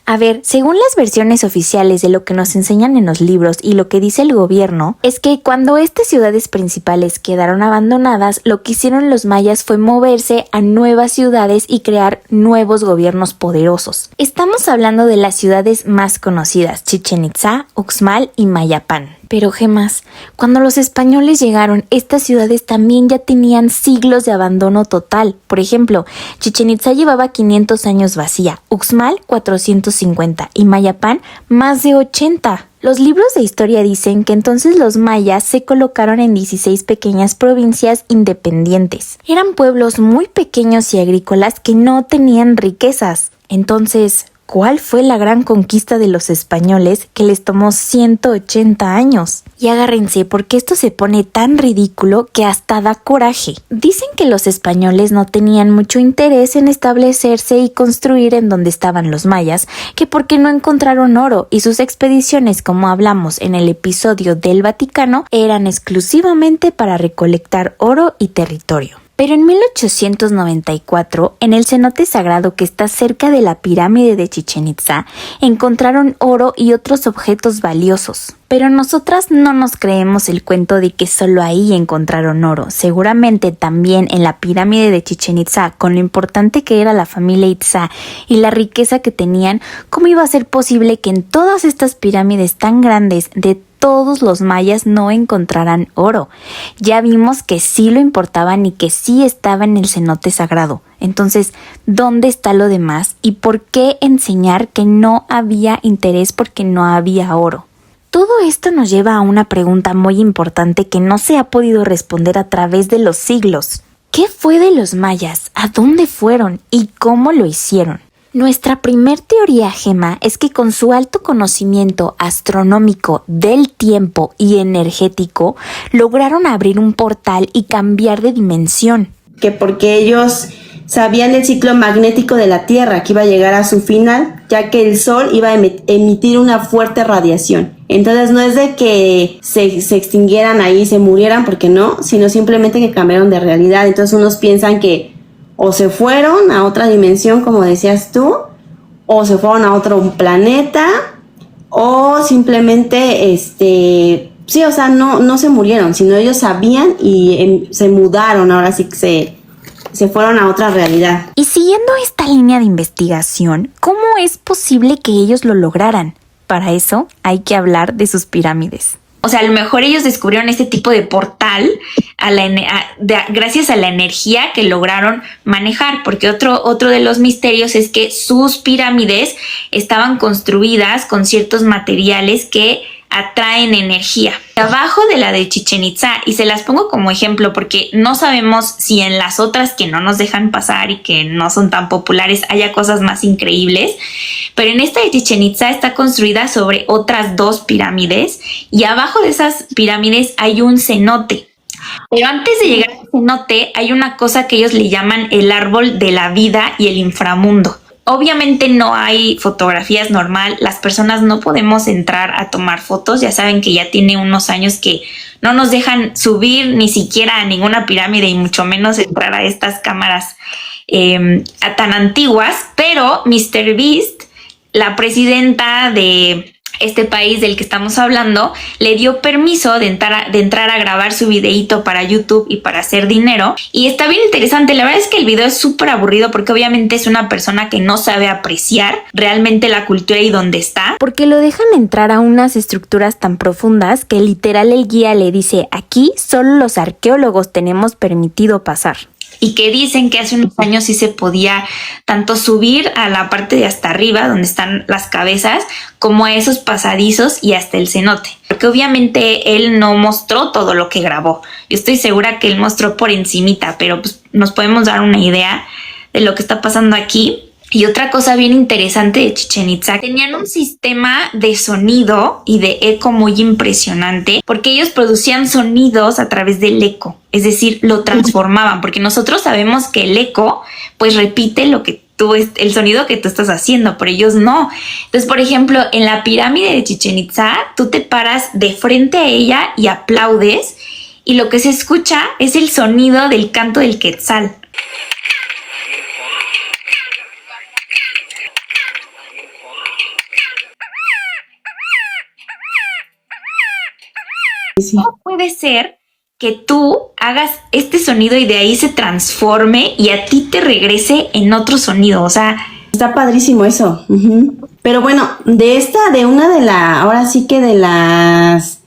A ver, según las versiones oficiales de lo que nos enseñan en los libros y lo que dice el gobierno, es que cuando estas ciudades principales quedaron abandonadas, lo que hicieron los mayas fue moverse a nuevas ciudades y crear nuevos gobiernos poderosos. Estamos hablando de las ciudades más conocidas, Chichén Itzá, Uxmal y Mayapán. Pero gemas, cuando los españoles llegaron, estas ciudades también ya tenían siglos de abandono total. Por ejemplo, Chichén Itzá llevaba 500 años vacía, Uxmal 450 y Mayapán más de 80. Los libros de historia dicen que entonces los mayas se colocaron en 16 pequeñas provincias independientes. Eran pueblos muy pequeños y agrícolas que no tenían riquezas. Entonces, ¿cuál fue la gran conquista de los españoles que les tomó 180 años? Y agárrense porque esto se pone tan ridículo que hasta da coraje. Dicen que los españoles no tenían mucho interés en establecerse y construir en donde estaban los mayas, que porque no encontraron oro y sus expediciones, como hablamos en el episodio del Vaticano, eran exclusivamente para recolectar oro y territorio. Pero en 1894, en el cenote sagrado que está cerca de la pirámide de Chichén Itzá, encontraron oro y otros objetos valiosos. Pero nosotras no nos creemos el cuento de que solo ahí encontraron oro. Seguramente también en la pirámide de Chichén Itzá, con lo importante que era la familia Itzá y la riqueza que tenían, ¿cómo iba a ser posible que en todas estas pirámides tan grandes de todos los mayas no encontraran oro? Ya vimos que sí lo importaban y que sí estaba en el cenote sagrado. Entonces, ¿dónde está lo demás? ¿Y por qué enseñar que no había interés porque no había oro? Todo esto nos lleva a una pregunta muy importante que no se ha podido responder a través de los siglos. ¿Qué fue de los mayas? ¿A dónde fueron? ¿Y cómo lo hicieron? Nuestra primer teoría, Gema, es que con su alto conocimiento astronómico del tiempo y energético, lograron abrir un portal y cambiar de dimensión. Que porque ellos sabían el ciclo magnético de la Tierra, que iba a llegar a su final, ya que el Sol iba a emitir una fuerte radiación. Entonces no es de que se extinguieran ahí, se murieran, porque no, sino simplemente que cambiaron de realidad. Entonces unos piensan que o se fueron a otra dimensión, como decías tú, o se fueron a otro planeta, o simplemente, sí, o sea, no se murieron, sino ellos sabían y se mudaron, ahora sí que se fueron a otra realidad. Y siguiendo esta línea de investigación, ¿cómo es posible que ellos lo lograran? Para eso hay que hablar de sus pirámides. O sea, a lo mejor ellos descubrieron este tipo de portal gracias a la energía que lograron manejar, porque otro de los misterios es que sus pirámides estaban construidas con ciertos materiales que atraen energía. Abajo de la de Chichén Itzá, y se las pongo como ejemplo porque no sabemos si en las otras que no nos dejan pasar y que no son tan populares haya cosas más increíbles, pero en esta de Chichén Itzá está construida sobre otras 2 pirámides y abajo de esas pirámides hay un cenote. Pero antes de llegar al cenote hay una cosa que ellos le llaman el árbol de la vida y el inframundo. Obviamente no hay fotografías normal, las personas no podemos entrar a tomar fotos, ya saben que ya tiene unos años que no nos dejan subir ni siquiera a ninguna pirámide y mucho menos entrar a estas cámaras tan antiguas, pero MrBeast, la presidenta de este país del que estamos hablando, le dio permiso de entrar a grabar su videíto para YouTube y para hacer dinero. Y está bien interesante. La verdad es que el video es súper aburrido porque obviamente es una persona que no sabe apreciar realmente la cultura y dónde está. Porque lo dejan entrar a unas estructuras tan profundas que literal el guía le dice: aquí solo los arqueólogos tenemos permitido pasar. Y que dicen que hace unos años sí se podía tanto subir a la parte de hasta arriba donde están las cabezas como a esos pasadizos y hasta el cenote. Porque obviamente él no mostró todo lo que grabó. Yo estoy segura que él mostró por encimita, pero pues nos podemos dar una idea de lo que está pasando aquí. Y otra cosa bien interesante de Chichén Itzá, tenían un sistema de sonido y de eco muy impresionante porque ellos producían sonidos a través del eco, es decir, lo transformaban, porque nosotros sabemos que el eco pues repite el sonido que tú estás haciendo, pero ellos no. Entonces, por ejemplo, en la pirámide de Chichén Itzá, tú te paras de frente a ella y aplaudes y lo que se escucha es el sonido del canto del quetzal. Sí. ¿Cómo puede ser que tú hagas este sonido y de ahí se transforme y a ti te regrese en otro sonido? O sea, Está padrísimo eso. Pero bueno, ahora sí que de las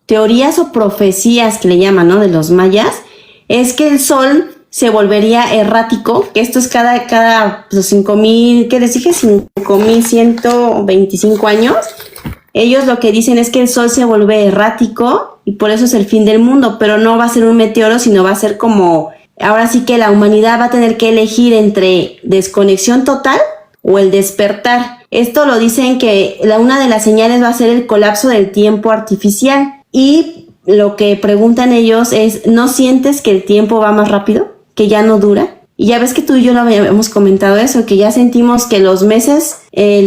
teorías o profecías que le llaman, ¿no? De los mayas, es que el sol se volvería errático, que esto es cada los 5,000, ¿qué les dije? 5,125 años. Ellos lo que dicen es que el sol se vuelve errático y por eso es el fin del mundo, pero no va a ser un meteoro, sino va a ser como, ahora sí que la humanidad va a tener que elegir entre desconexión total o el despertar. Esto lo dicen que una de las señales va a ser el colapso del tiempo artificial. Y lo que preguntan ellos es, ¿no sientes que el tiempo va más rápido? ¿Que ya no dura? Y ya ves que tú y yo lo habíamos comentado eso, que ya sentimos que los meses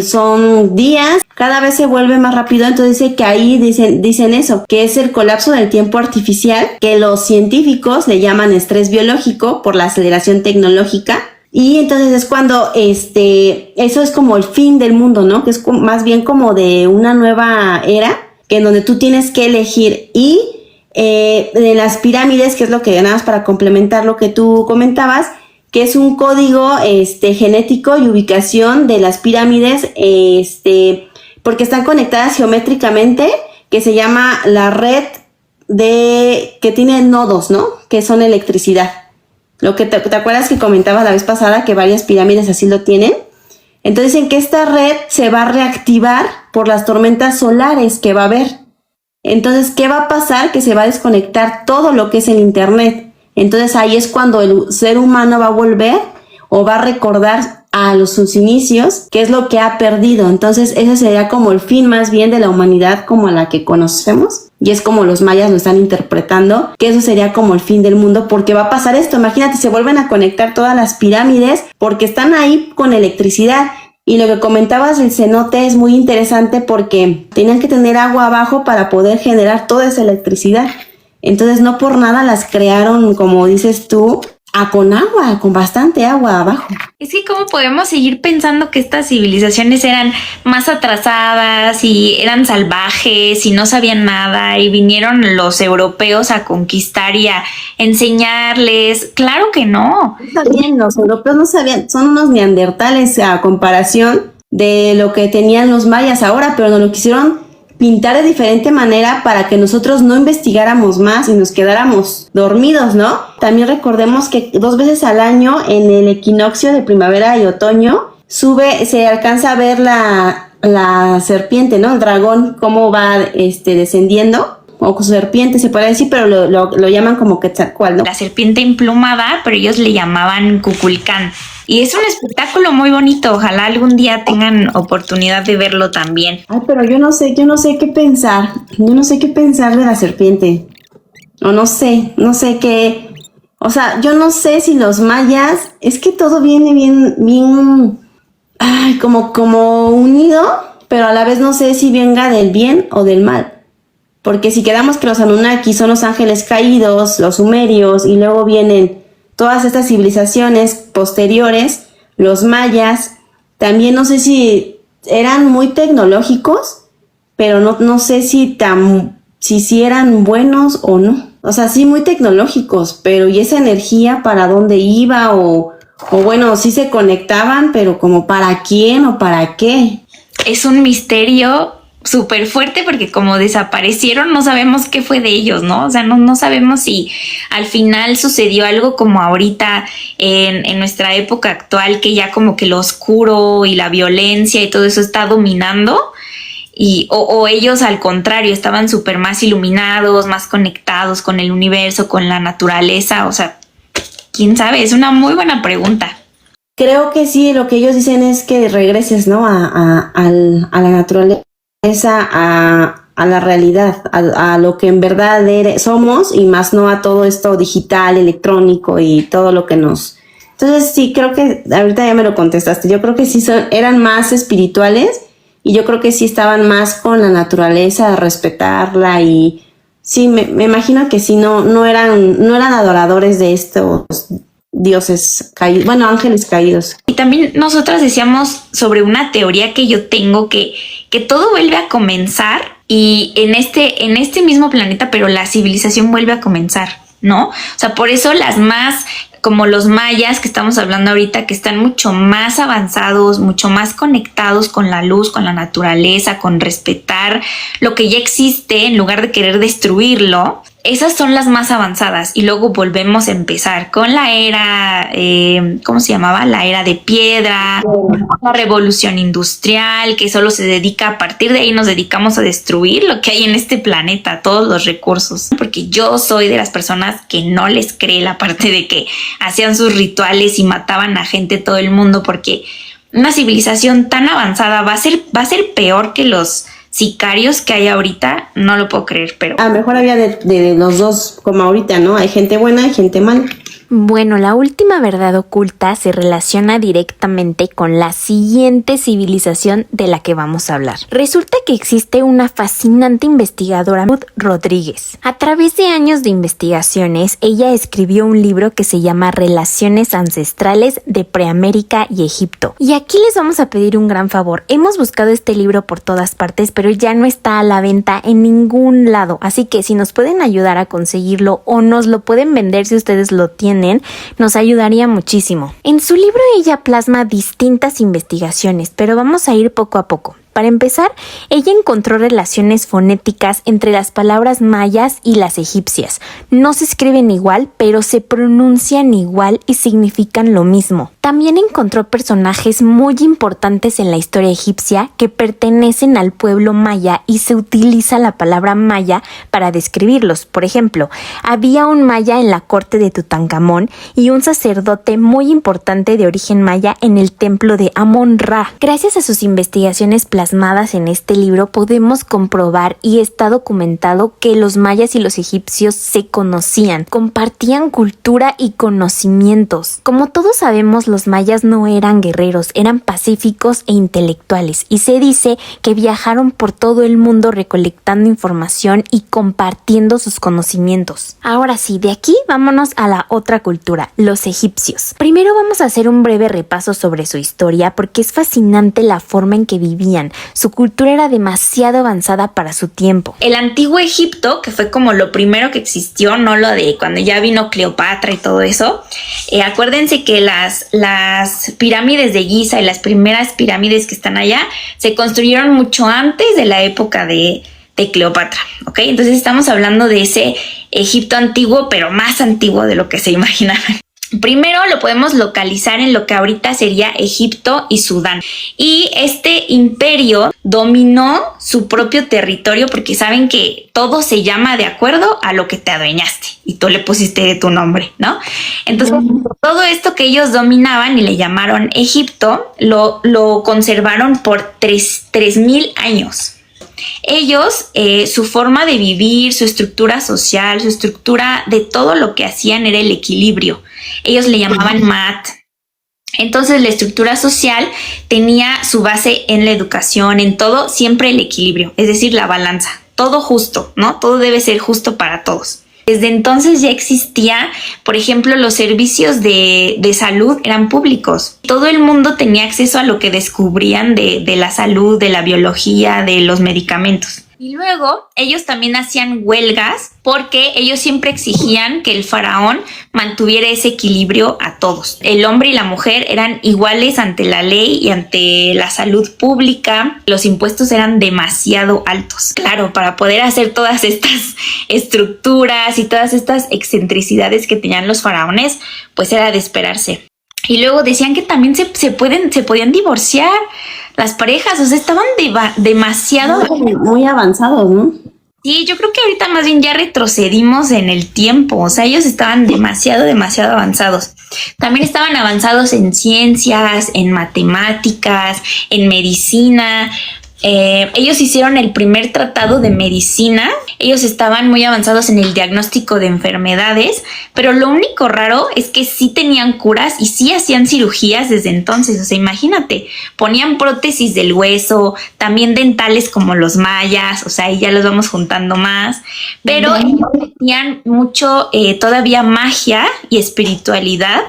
son días, cada vez se vuelve más rápido. Entonces dice que ahí dicen eso, que es el colapso del tiempo artificial, que los científicos le llaman estrés biológico por la aceleración tecnológica. Y entonces es cuando eso es como el fin del mundo, ¿no? Que es más bien como de una nueva era, que en donde tú tienes que elegir. Y de las pirámides, que es lo que, nada más para complementar lo que tú comentabas, que es un código genético y ubicación de las pirámides, porque están conectadas geométricamente, que se llama la red que tiene nodos, ¿no? Que son electricidad. Lo que te acuerdas que comentaba la vez pasada, que varias pirámides así lo tienen. Entonces dicen que esta red se va a reactivar por las tormentas solares que va a haber. Entonces, ¿qué va a pasar? Que se va a desconectar todo lo que es el internet. Entonces ahí es cuando el ser humano va a volver o va a recordar sus inicios, qué es lo que ha perdido. Entonces ese sería como el fin más bien de la humanidad como la que conocemos, y es como los mayas lo están interpretando, que eso sería como el fin del mundo, porque va a pasar esto. Imagínate, se vuelven a conectar todas las pirámides porque están ahí con electricidad. Y lo que comentabas del cenote es muy interesante porque tenían que tener agua abajo para poder generar toda esa electricidad. Entonces no por nada las crearon, como dices tú, con agua, con bastante agua abajo. es que cómo podemos seguir pensando que estas civilizaciones eran más atrasadas y eran salvajes y no sabían nada y vinieron los europeos a conquistar y a enseñarles. Claro que no. Está bien, los europeos no sabían, son unos neandertales a comparación de lo que tenían los mayas ahora, pero no lo quisieron pintar de diferente manera para que nosotros no investigáramos más y nos quedáramos dormidos, ¿no? También recordemos que 2 veces al año, en el equinoccio de primavera y otoño, se alcanza a ver la serpiente, ¿no? El dragón, cómo va descendiendo, o serpiente se puede decir, pero lo llaman como Quetzalcóatl, ¿no? La serpiente emplumada, pero ellos le llamaban Cuculcán. Y es un espectáculo muy bonito, ojalá algún día tengan oportunidad de verlo también. Ay, pero yo no sé qué pensar. Yo no sé qué pensar de la serpiente. O no sé qué. O sea, yo no sé si los mayas, es que todo viene bien, ay, como unido, pero a la vez no sé si venga del bien o del mal. Porque si quedamos que los Anunnaki son los ángeles caídos, los sumerios, y luego vienen todas estas civilizaciones posteriores, los mayas, también no sé si eran muy tecnológicos, pero no sé si eran buenos o no. O sea, sí muy tecnológicos, pero ¿y esa energía para dónde iba? O bueno, sí se conectaban, pero como ¿para quién o para qué? Es un misterio súper fuerte porque como desaparecieron no sabemos qué fue de ellos, ¿no? O sea, no sabemos si al final sucedió algo como ahorita en nuestra época actual, que ya como que lo oscuro y la violencia y todo eso está dominando, o ellos al contrario estaban súper más iluminados, más conectados con el universo, con la naturaleza. O sea, quién sabe, es una muy buena pregunta. Creo que sí, lo que ellos dicen es que regreses, ¿no? A la naturaleza, a la realidad, a lo que en verdad somos, y más no a todo esto digital, electrónico y todo lo que nos... Entonces sí, creo que ahorita ya me lo contestaste. Yo creo que sí eran más espirituales, y yo creo que sí estaban más con la naturaleza, a respetarla, y sí, me imagino que sí, no eran adoradores de estos dioses caídos, bueno, ángeles caídos. Y también nosotras decíamos sobre una teoría que yo tengo, que todo vuelve a comenzar, y en este mismo planeta, pero la civilización vuelve a comenzar, ¿no? O sea, por eso las más, como los mayas que estamos hablando ahorita, que están mucho más avanzados, mucho más conectados con la luz, con la naturaleza, con respetar lo que ya existe en lugar de querer destruirlo. Esas son las más avanzadas, y luego volvemos a empezar con la era, ¿cómo se llamaba? La era de piedra, la revolución industrial, que solo se dedica, a partir de ahí nos dedicamos a destruir lo que hay en este planeta, todos los recursos. Porque yo soy de las personas que no les cree la parte de que hacían sus rituales y mataban a gente todo el mundo, porque una civilización tan avanzada va a ser peor que los sicarios que hay ahorita. No lo puedo creer, pero a lo mejor había de los dos, como ahorita, ¿no? Hay gente buena y gente mala. Bueno, la última verdad oculta se relaciona directamente con la siguiente civilización de la que vamos a hablar. Resulta que existe una fascinante investigadora, Ruth Rodríguez. A través de años de investigaciones, ella escribió un libro que se llama Relaciones Ancestrales de Preamérica y Egipto. Y aquí les vamos a pedir un gran favor. Hemos buscado este libro por todas partes, pero ya no está a la venta en ningún lado. Así que si nos pueden ayudar a conseguirlo, o nos lo pueden vender si ustedes lo tienen, nos ayudaría muchísimo. En su libro ella plasma distintas investigaciones, pero vamos a ir poco a poco. Para empezar, ella encontró relaciones fonéticas entre las palabras mayas y las egipcias. No se escriben igual, pero se pronuncian igual y significan lo mismo. También encontró personajes muy importantes en la historia egipcia que pertenecen al pueblo maya, y se utiliza la palabra maya para describirlos. Por ejemplo, había un maya en la corte de Tutankamón y un sacerdote muy importante de origen maya en el templo de Amón-Ra. Gracias a sus investigaciones plasmadas en este libro, podemos comprobar, y está documentado, que los mayas y los egipcios se conocían, compartían cultura y conocimientos. Como todos sabemos, los mayas no eran guerreros, eran pacíficos e intelectuales, y se dice que viajaron por todo el mundo recolectando información y compartiendo sus conocimientos. Ahora sí, de aquí vámonos a la otra cultura, los egipcios. Primero vamos a hacer un breve repaso sobre su historia, porque es fascinante la forma en que vivían. entendían. Su cultura era demasiado avanzada para su tiempo. El antiguo Egipto, que fue como lo primero que existió, no lo de cuando ya vino Cleopatra y todo eso, acuérdense que las pirámides de Giza y las primeras pirámides que están allá se construyeron mucho antes de la época de Cleopatra, ¿ok? Entonces estamos hablando de ese Egipto antiguo, pero más antiguo de lo que se imaginaban. Primero lo podemos localizar en lo que ahorita sería Egipto y Sudán. Y este imperio dominó su propio territorio porque saben que todo se llama de acuerdo a lo que te adueñaste y tú le pusiste tu nombre, ¿no? Entonces, todo esto que ellos dominaban y le llamaron Egipto, lo conservaron por 3,000 años. Ellos, su forma de vivir, su estructura social, su estructura de todo lo que hacían era el equilibrio. Ellos le llamaban Mat. Entonces la estructura social tenía su base en la educación, en todo, siempre el equilibrio, es decir, la balanza. Todo justo, ¿no? Todo debe ser justo para todos. Desde entonces ya existía, por ejemplo, los servicios de salud eran públicos. Todo el mundo tenía acceso a lo que descubrían de la salud, de la biología, de los medicamentos. Y luego ellos también hacían huelgas porque ellos siempre exigían que el faraón mantuviera ese equilibrio a todos. El hombre y la mujer eran iguales ante la ley y ante la salud pública. Los impuestos eran demasiado altos. Claro, para poder hacer todas estas estructuras y todas estas excentricidades que tenían los faraones, pues era de esperarse. Y luego decían que también se podían divorciar las parejas, o sea, estaban demasiado... Muy avanzados, ¿no? Sí, yo creo que ahorita más bien ya retrocedimos en el tiempo, o sea, ellos estaban demasiado avanzados. También estaban avanzados en ciencias, en matemáticas, en medicina. Ellos hicieron el primer tratado de medicina. Ellos estaban muy avanzados en el diagnóstico de enfermedades, pero lo único raro es que sí tenían curas y sí hacían cirugías desde entonces. O sea, imagínate, ponían prótesis del hueso, también dentales como los mayas, o sea, ahí ya los vamos juntando más, pero ellos metían mucho todavía magia y espiritualidad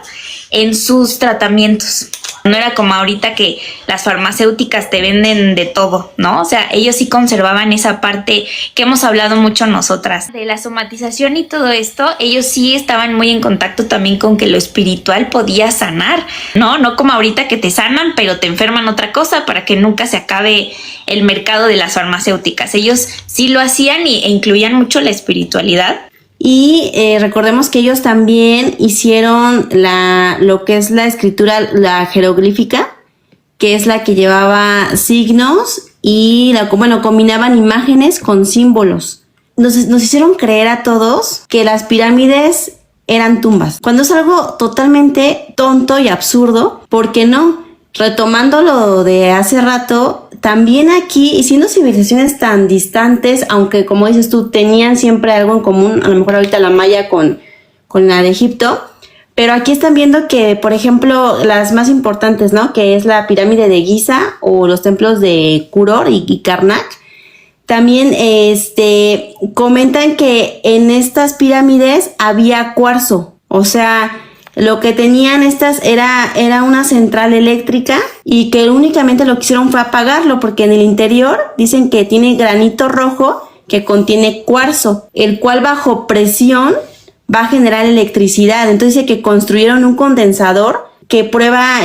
en sus tratamientos. No era como ahorita que las farmacéuticas te venden de todo, ¿no? O sea, ellos sí conservaban esa parte que hemos hablado mucho nosotras. De la somatización y todo esto, ellos sí estaban muy en contacto también con que lo espiritual podía sanar, ¿no? No como ahorita que te sanan, pero te enferman otra cosa para que nunca se acabe el mercado de las farmacéuticas. Ellos sí lo hacían e incluían mucho la espiritualidad. Y recordemos que ellos también hicieron lo que es la escritura, la jeroglífica, que es la que llevaba signos y combinaban imágenes con símbolos. Nos hicieron creer a todos que las pirámides eran tumbas, cuando es algo totalmente tonto y absurdo. ¿Por qué no? Retomando lo de hace rato, también aquí, y siendo civilizaciones tan distantes, aunque como dices tú, tenían siempre algo en común, a lo mejor ahorita la maya con la de Egipto, pero aquí están viendo que, por ejemplo, las más importantes, ¿no? Que es la pirámide de Giza o los templos de Kuror y Karnak. También comentan que en estas pirámides había cuarzo, o sea, lo que tenían estas era una central eléctrica y que únicamente lo que hicieron fue apagarlo porque en el interior dicen que tiene granito rojo que contiene cuarzo, el cual bajo presión va a generar electricidad. Entonces dice que construyeron un condensador que prueba,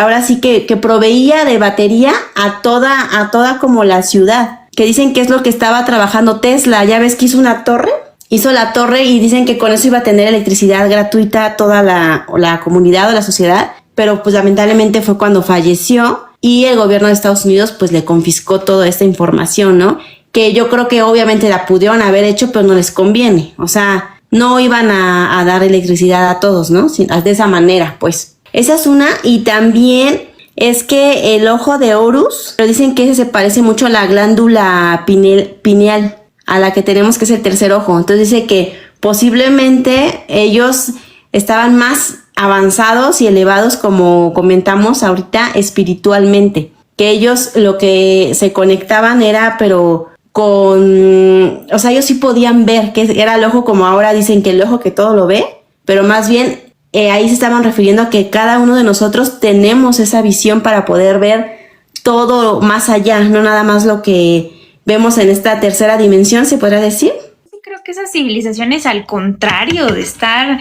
ahora sí que proveía de batería a toda como la ciudad, que dicen que es lo que estaba trabajando Tesla. Ya ves que hizo la torre y dicen que con eso iba a tener electricidad gratuita a toda la comunidad o la sociedad, pero pues lamentablemente fue cuando falleció y el gobierno de Estados Unidos pues le confiscó toda esta información, ¿no? Que yo creo que obviamente la pudieron haber hecho, pero no les conviene, o sea, no iban a dar electricidad a todos, ¿no? De esa manera, pues. Esa es una. Y también es que el ojo de Horus, pero dicen que ese se parece mucho a la glándula pineal, a la que tenemos, que es el tercer ojo. Entonces dice que posiblemente ellos estaban más avanzados y elevados, como comentamos ahorita, espiritualmente. Que ellos lo que se conectaban era, pero o sea, ellos sí podían ver, que era el ojo, como ahora dicen que el ojo que todo lo ve, pero más bien ahí se estaban refiriendo a que cada uno de nosotros tenemos esa visión para poder ver todo más allá, no nada más lo que vemos en esta tercera dimensión, ¿se podría decir? Creo que esas civilizaciones, al contrario de estar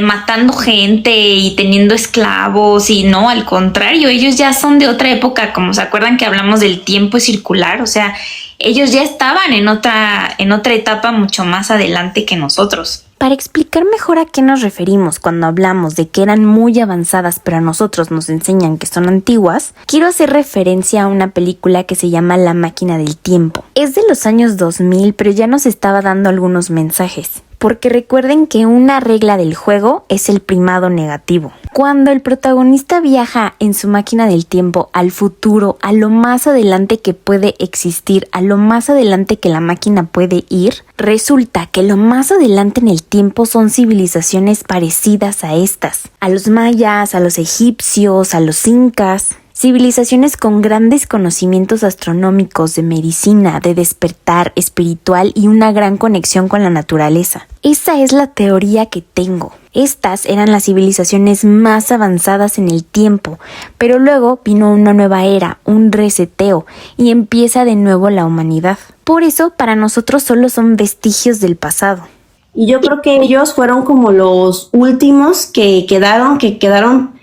matando gente y teniendo esclavos, y no, al contrario, ellos ya son de otra época. Como se acuerdan que hablamos del tiempo circular, o sea, ellos ya estaban en otra etapa mucho más adelante que nosotros. Para explicar mejor a qué nos referimos cuando hablamos de que eran muy avanzadas pero a nosotros nos enseñan que son antiguas, quiero hacer referencia a una película que se llama La máquina del tiempo. Es de los años 2000, pero ya nos estaba dando algunos mensajes. Porque recuerden que una regla del juego es el primado negativo. Cuando el protagonista viaja en su máquina del tiempo al futuro, a lo más adelante que puede existir, a lo más adelante que la máquina puede ir, resulta que lo más adelante en el tiempo son civilizaciones parecidas a estas. A los mayas, a los egipcios, a los incas. Civilizaciones con grandes conocimientos astronómicos, de medicina, de despertar espiritual y una gran conexión con la naturaleza. Esa es la teoría que tengo. Estas eran las civilizaciones más avanzadas en el tiempo, pero luego vino una nueva era, un reseteo, y empieza de nuevo la humanidad. Por eso, para nosotros solo son vestigios del pasado. Y yo creo que ellos fueron como los últimos que quedaron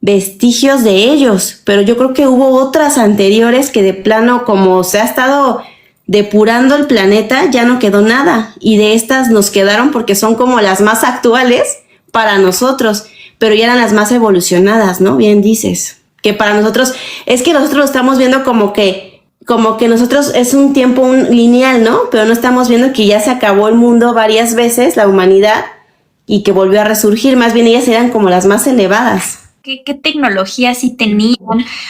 vestigios de ellos, pero yo creo que hubo otras anteriores que de plano, como se ha estado depurando el planeta, ya no quedó nada, y de estas nos quedaron porque son como las más actuales para nosotros, pero ya eran las más evolucionadas, ¿no? Bien dices, que para nosotros, es que nosotros lo estamos viendo como que nosotros es un tiempo lineal, ¿no? Pero no estamos viendo que ya se acabó el mundo varias veces, la humanidad, y que volvió a resurgir. Más bien ellas eran como las más elevadas. ¿Qué tecnología sí tenían?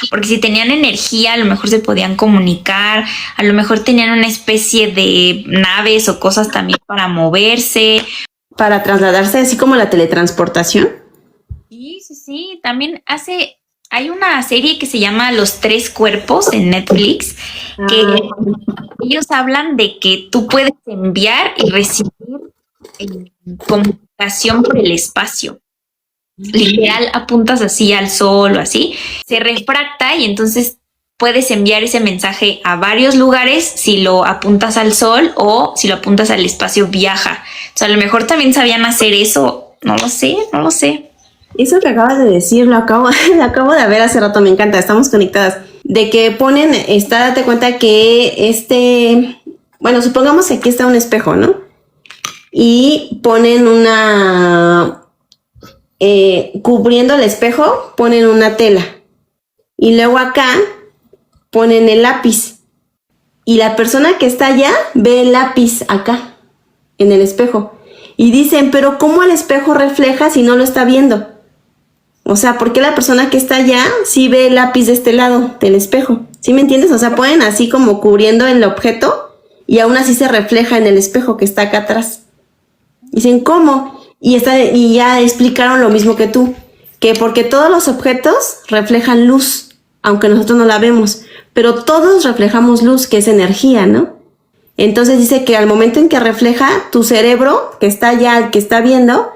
Porque si tenían energía, a lo mejor se podían comunicar, a lo mejor tenían una especie de naves o cosas también para moverse. Para trasladarse, así como la teletransportación. Sí, también hay una serie que se llama Los Tres Cuerpos en Netflix, que ellos hablan de que tú puedes enviar y recibir comunicación por el espacio. Literal, apuntas así al sol o así, se refracta y entonces puedes enviar ese mensaje a varios lugares. Si lo apuntas al sol o si lo apuntas al espacio, viaja. O sea, a lo mejor también sabían hacer eso. No lo sé. Eso que acabas de decir, lo acabo de ver hace rato, me encanta, estamos conectadas. De que ponen, date cuenta que bueno, supongamos que aquí está un espejo, ¿no? Y ponen cubriendo el espejo, ponen una tela. Y luego acá ponen el lápiz. Y la persona que está allá ve el lápiz acá, en el espejo. Y dicen, pero ¿cómo el espejo refleja si no lo está viendo? O sea, ¿por qué la persona que está allá sí ve el lápiz de este lado del espejo? ¿Sí me entiendes? O sea, ponen así como cubriendo el objeto y aún así se refleja en el espejo que está acá atrás. Dicen, ¿cómo? Y ya explicaron lo mismo que tú, que porque todos los objetos reflejan luz, aunque nosotros no la vemos, pero todos reflejamos luz, que es energía, ¿no? Entonces dice que al momento en que refleja, tu cerebro, que está allá, el que está viendo,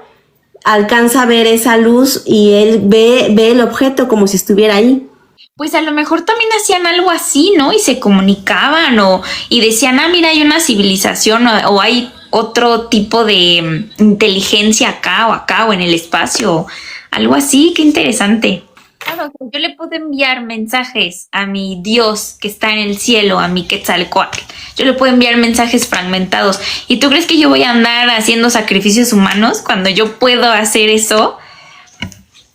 alcanza a ver esa luz y él ve el objeto como si estuviera ahí. Pues a lo mejor también hacían algo así, ¿no? Y se comunicaban y decían, mira, hay una civilización o hay otro tipo de inteligencia acá o en el espacio, algo así. Qué interesante. Claro, yo le puedo enviar mensajes a mi Dios que está en el cielo, a mi Quetzalcóatl. Yo le puedo enviar mensajes fragmentados. ¿Y tú crees que yo voy a andar haciendo sacrificios humanos cuando yo puedo hacer eso?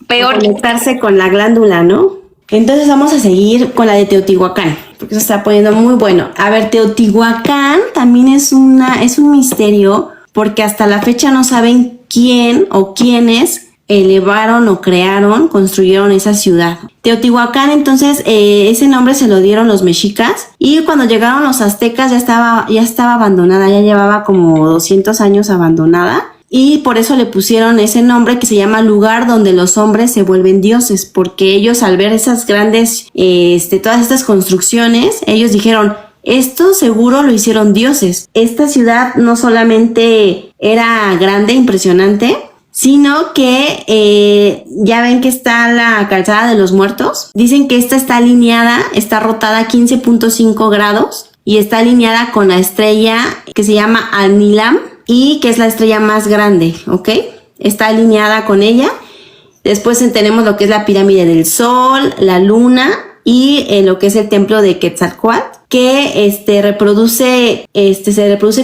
Peor. Conectarse con la glándula, ¿no? Entonces vamos a seguir con la de Teotihuacán, porque se está poniendo muy bueno. A ver, Teotihuacán también es un misterio, porque hasta la fecha no saben quién o quiénes elevaron o construyeron esa ciudad. Teotihuacán, entonces, ese nombre se lo dieron los mexicas, y cuando llegaron los aztecas ya estaba abandonada, ya llevaba como 200 años abandonada. Y por eso le pusieron ese nombre que se llama lugar donde los hombres se vuelven dioses, porque ellos al ver esas grandes, todas estas construcciones, ellos dijeron, esto seguro lo hicieron dioses. Esta ciudad no solamente era grande, impresionante, sino que ya ven que está la calzada de los muertos. Dicen que esta está alineada, está rotada 15.5 grados y está alineada con la estrella que se llama Alnilam y que es la estrella más grande, ¿ok? Está alineada con ella. Después tenemos lo que es la pirámide del Sol, la Luna y lo que es el templo de Quetzalcóatl, que se reproduce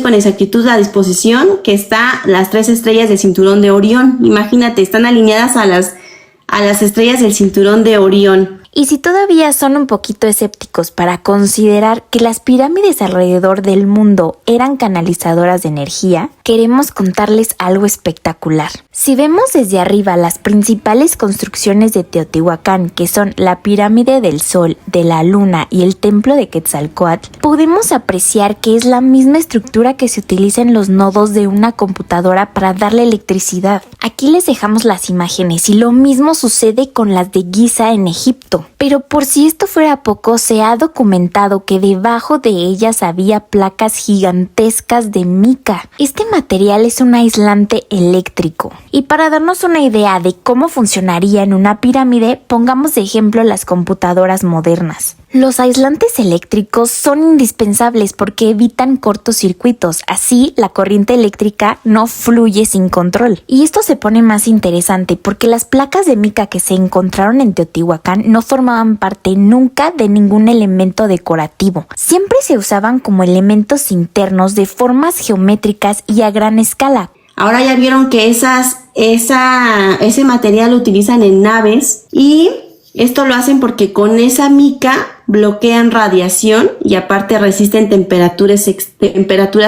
con exactitud la disposición que está las 3 estrellas del cinturón de Orión. Imagínate, están alineadas a las estrellas del cinturón de Orión. Y si todavía son un poquito escépticos para considerar que las pirámides alrededor del mundo eran canalizadoras de energía, queremos contarles algo espectacular. Si vemos desde arriba las principales construcciones de Teotihuacán, que son la pirámide del Sol, de la Luna y el templo de Quetzalcóatl, podemos apreciar que es la misma estructura que se utiliza en los nodos de una computadora para darle electricidad. Aquí les dejamos las imágenes y lo mismo sucede con las de Giza en Egipto. Pero por si esto fuera poco, se ha documentado que debajo de ellas había placas gigantescas de mica. Este material es un aislante eléctrico. Y para darnos una idea de cómo funcionaría en una pirámide, pongamos de ejemplo las computadoras modernas. Los aislantes eléctricos son indispensables porque evitan cortocircuitos, así la corriente eléctrica no fluye sin control. Y esto se pone más interesante porque las placas de mica que se encontraron en Teotihuacán no formaban parte nunca de ningún elemento decorativo. Siempre se usaban como elementos internos de formas geométricas y a gran escala. Ahora ya vieron que ese material lo utilizan en naves y esto lo hacen porque con esa mica bloquean radiación y aparte resisten temperaturas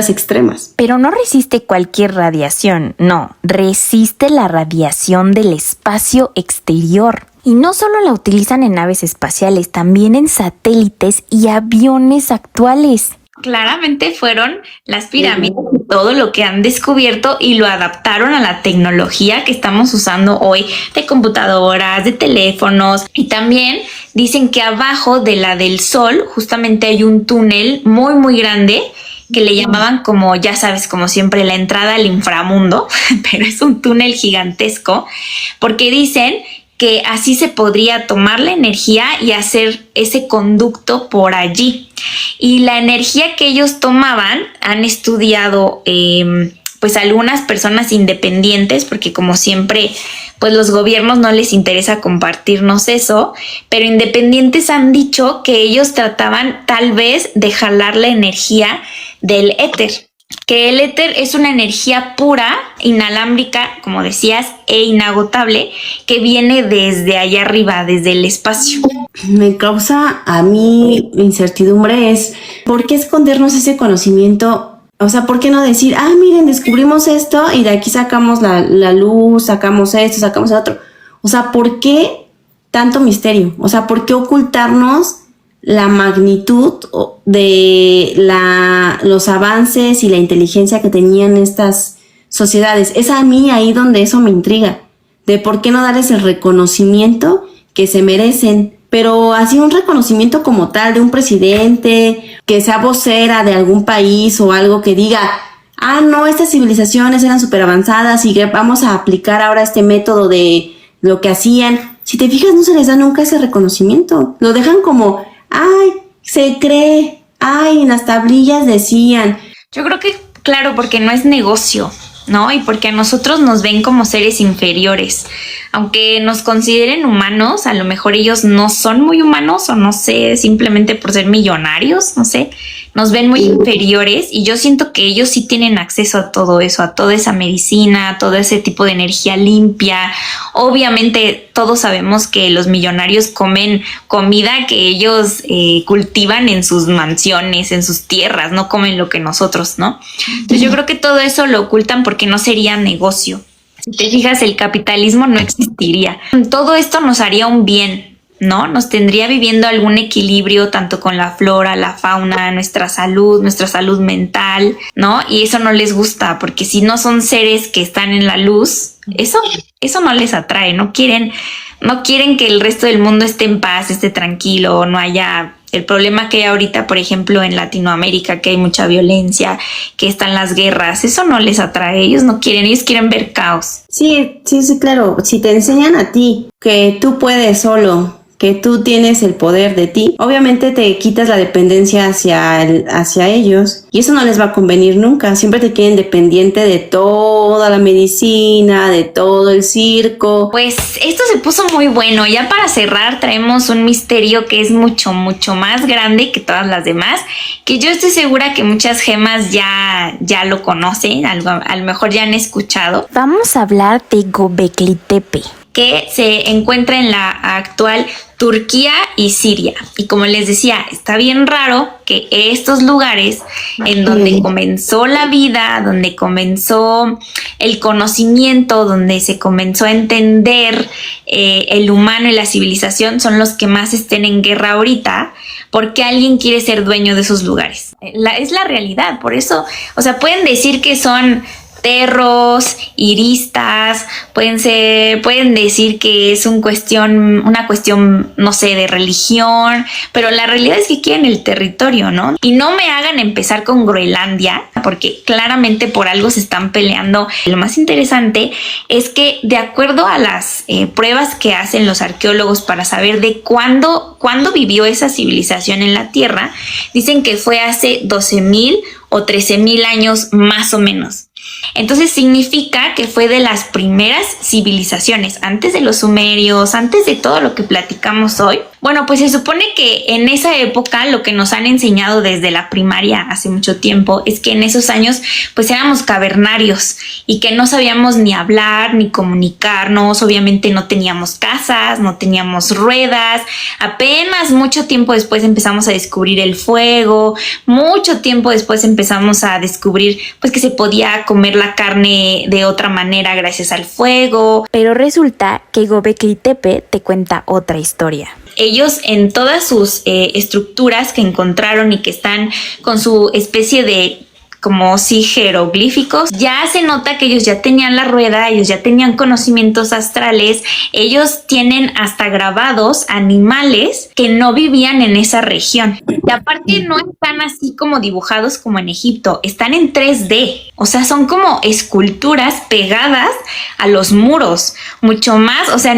extremas. Pero no resiste cualquier radiación, no, resiste la radiación del espacio exterior. Y no solo la utilizan en naves espaciales, también en satélites y aviones actuales. Claramente fueron las pirámides, todo lo que han descubierto y lo adaptaron a la tecnología que estamos usando hoy de computadoras, de teléfonos. Y también dicen que abajo de la del Sol justamente hay un túnel muy muy grande que le llamaban como, ya sabes, como siempre la entrada al inframundo, pero es un túnel gigantesco porque dicen que así se podría tomar la energía y hacer ese conducto por allí. Y la energía que ellos tomaban han estudiado pues algunas personas independientes, porque como siempre pues los gobiernos no les interesa compartirnos eso, pero independientes han dicho que ellos trataban tal vez de jalar la energía del éter. Que el éter es una energía pura, inalámbrica, como decías, e inagotable, que viene desde allá arriba, desde el espacio. Me causa a mí incertidumbre ¿por qué escondernos ese conocimiento? O sea, ¿por qué no decir, miren, descubrimos esto y de aquí sacamos la luz, sacamos esto, sacamos el otro? O sea, ¿por qué tanto misterio? O sea, ¿por qué ocultarnos la magnitud de los avances y la inteligencia que tenían estas sociedades? Es a mí ahí donde eso me intriga, de por qué no darles el reconocimiento que se merecen, pero así un reconocimiento como tal de un presidente, que sea vocera de algún país o algo que diga, no, estas civilizaciones eran súper avanzadas y vamos a aplicar ahora este método de lo que hacían. Si te fijas, no se les da nunca ese reconocimiento, lo dejan como se cree, en las tablillas decían. Yo creo que, claro, porque no es negocio, ¿no? Y porque a nosotros nos ven como seres inferiores. Aunque nos consideren humanos, a lo mejor ellos no son muy humanos o no sé, simplemente por ser millonarios, no sé, nos ven muy inferiores y yo siento que ellos sí tienen acceso a todo eso, a toda esa medicina, a todo ese tipo de energía limpia. Obviamente todos sabemos que los millonarios comen comida que ellos cultivan en sus mansiones, en sus tierras, no comen lo que nosotros, ¿no? Entonces yo creo que todo eso lo ocultan porque no sería negocio. Si te fijas, el capitalismo no existiría. Todo esto nos haría un bien, ¿no? Nos tendría viviendo algún equilibrio tanto con la flora, la fauna, nuestra salud mental, ¿no? Y eso no les gusta porque si no son seres que están en la luz, eso no les atrae, no quieren no quieren que el resto del mundo esté en paz, esté tranquilo, no haya el problema que hay ahorita, por ejemplo, en Latinoamérica, que hay mucha violencia, que están las guerras. Eso no les atrae, ellos no quieren, ellos quieren ver caos. Sí, claro. Si te enseñan a ti que tú puedes solo, que tú tienes el poder de ti, obviamente te quitas la dependencia hacia ellos, y eso no les va a convenir nunca. Siempre te quieren dependiente de toda la medicina, de todo el circo. Pues esto se puso muy bueno. Ya para cerrar traemos un misterio que es mucho, mucho más grande que todas las demás, que yo estoy segura que muchas gemas ya lo conocen, a lo mejor ya han escuchado. Vamos a hablar de Göbekli Tepe, que se encuentra en la actual Turquía y Siria. Y como les decía, está bien raro que estos lugares en donde comenzó la vida, donde comenzó el conocimiento, donde se comenzó a entender el humano y la civilización, son los que más estén en guerra ahorita, porque alguien quiere ser dueño de esos lugares. Es la realidad. Por eso, o sea, pueden decir que son terros, iristas, pueden decir que es una cuestión, no sé, de religión, pero la realidad es que quieren el territorio, ¿no? Y no me hagan empezar con Groenlandia, porque claramente por algo se están peleando. Lo más interesante es que, de acuerdo a las pruebas que hacen los arqueólogos para saber de cuándo vivió esa civilización en la Tierra, dicen que fue hace 12,000 o 13,000 años más o menos. Entonces significa que fue de las primeras civilizaciones, antes de los sumerios, antes de todo lo que platicamos hoy. Bueno, pues se supone que en esa época lo que nos han enseñado desde la primaria hace mucho tiempo es que en esos años pues éramos cavernarios y que no sabíamos ni hablar ni comunicarnos. Obviamente no teníamos casas, no teníamos ruedas. Apenas mucho tiempo después empezamos a descubrir el fuego. Mucho tiempo después empezamos a descubrir pues que se podía comer la carne de otra manera gracias al fuego. Pero resulta que Göbekli Tepe te cuenta otra historia. Ellos, en todas sus estructuras que encontraron y que están con su especie de como sí jeroglíficos, ya se nota que ellos ya tenían la rueda, ellos ya tenían conocimientos astrales, ellos tienen hasta grabados animales que no vivían en esa región. Y aparte no están así como dibujados como en Egipto, están en 3D, o sea, son como esculturas pegadas a los muros, mucho más, o sea,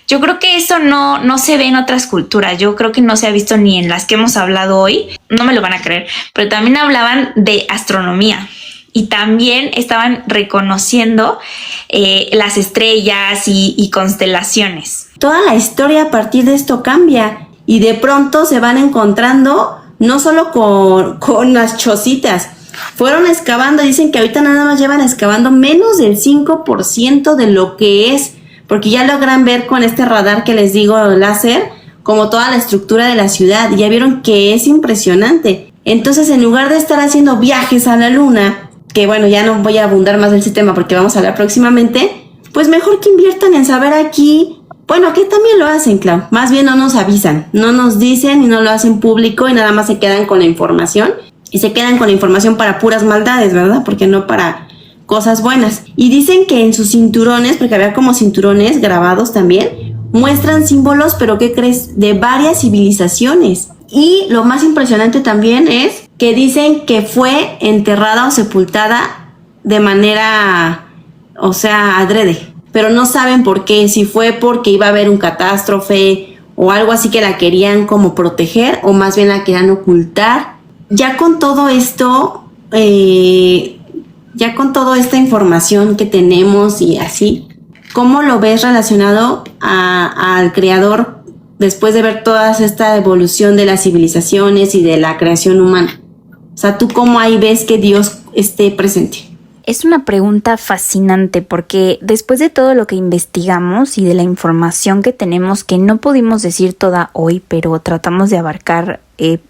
yo creo que eso no se ve en otras culturas. Yo creo que no se ha visto ni en las que hemos hablado hoy. No me lo van a creer, pero también hablaban de astronomía y también estaban reconociendo las estrellas y constelaciones. Toda la historia a partir de esto cambia y de pronto se van encontrando no solo con las chocitas. Fueron excavando, dicen que ahorita nada más llevan excavando menos del 5% de lo que es, porque ya logran ver con este radar que les digo, láser, como toda la estructura de la ciudad, y ya vieron que es impresionante. Entonces, en lugar de estar haciendo viajes a la luna, que bueno, ya no voy a abundar más del sistema porque vamos a hablar próximamente, pues mejor que inviertan en saber aquí. Bueno, que también lo hacen, Clau, más bien no nos avisan, no nos dicen y no lo hacen público y nada más se quedan con la información, y se quedan con la información para puras maldades, ¿verdad? Porque no para cosas buenas. Y dicen que en sus cinturones, porque había como cinturones grabados también, muestran símbolos, pero ¿qué crees? De varias civilizaciones. Y lo más impresionante también es que dicen que fue enterrada o sepultada de manera, o sea, adrede. Pero no saben por qué, si fue porque iba a haber un catástrofe o algo así que la querían como proteger, o más bien la querían ocultar. Ya con todo esto, ya con toda esta información que tenemos y así, ¿cómo lo ves relacionado al creador después de ver toda esta evolución de las civilizaciones y de la creación humana? O sea, ¿tú cómo ahí ves que Dios esté presente? Es una pregunta fascinante porque después de todo lo que investigamos y de la información que tenemos, que no pudimos decir toda hoy, pero tratamos de abarcar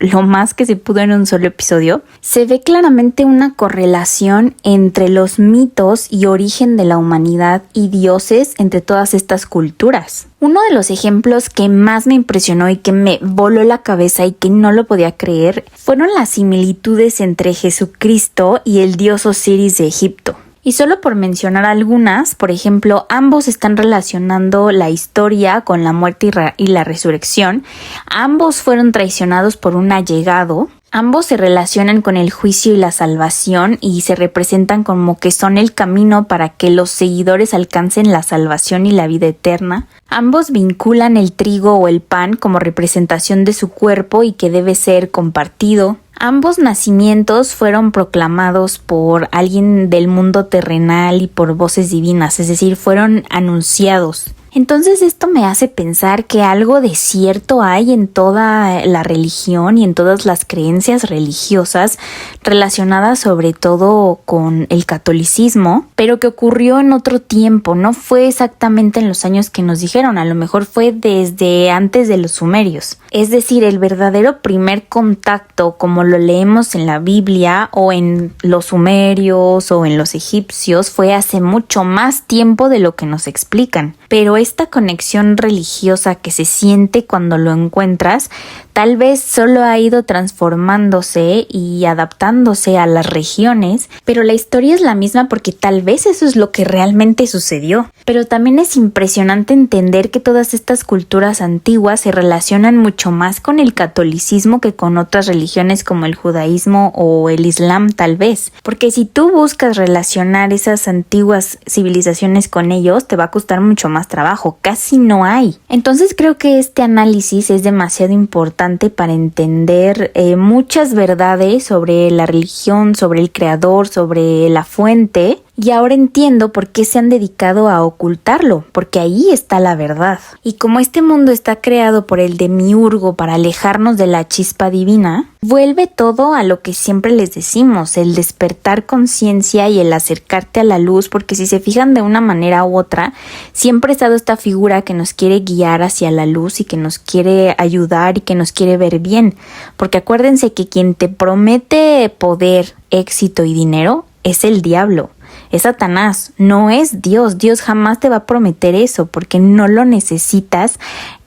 lo más que se pudo en un solo episodio, se ve claramente una correlación entre los mitos y origen de la humanidad y dioses entre todas estas culturas. Uno de los ejemplos que más me impresionó y que me voló la cabeza y que no lo podía creer fueron las similitudes entre Jesucristo y el dios Osiris de Egipto. Y solo por mencionar algunas, por ejemplo, ambos están relacionando la historia con la muerte y la resurrección. Ambos fueron traicionados por un allegado. Ambos se relacionan con el juicio y la salvación y se representan como que son el camino para que los seguidores alcancen la salvación y la vida eterna. Ambos vinculan el trigo o el pan como representación de su cuerpo y que debe ser compartido. Ambos nacimientos fueron proclamados por alguien del mundo terrenal y por voces divinas, es decir, fueron anunciados. Entonces esto me hace pensar que algo de cierto hay en toda la religión y en todas las creencias religiosas relacionadas sobre todo con el catolicismo, pero que ocurrió en otro tiempo, no fue exactamente en los años que nos dijeron, a lo mejor fue desde antes de los sumerios. Es decir, el verdadero primer contacto, como lo leemos en la Biblia o en los sumerios o en los egipcios, fue hace mucho más tiempo de lo que nos explican. Pero esta conexión religiosa que se siente cuando lo encuentras, tal vez solo ha ido transformándose y adaptándose a las regiones, pero la historia es la misma porque tal vez eso es lo que realmente sucedió. Pero también es impresionante entender que todas estas culturas antiguas se relacionan mucho más con el catolicismo que con otras religiones como el judaísmo o el islam tal vez, porque si tú buscas relacionar esas antiguas civilizaciones con ellos, te va a costar mucho más trabajo, casi no hay. Entonces creo que este análisis es demasiado importante para entender muchas verdades sobre la religión, sobre el creador, sobre la fuente. Y ahora entiendo por qué se han dedicado a ocultarlo, porque ahí está la verdad. Y como este mundo está creado por el demiurgo para alejarnos de la chispa divina, vuelve todo a lo que siempre les decimos, el despertar conciencia y el acercarte a la luz, porque si se fijan de una manera u otra, siempre ha estado esta figura que nos quiere guiar hacia la luz y que nos quiere ayudar y que nos quiere ver bien. Porque acuérdense que quien te promete poder, éxito y dinero es el diablo. Es Satanás, no es Dios. Dios jamás te va a prometer eso porque no lo necesitas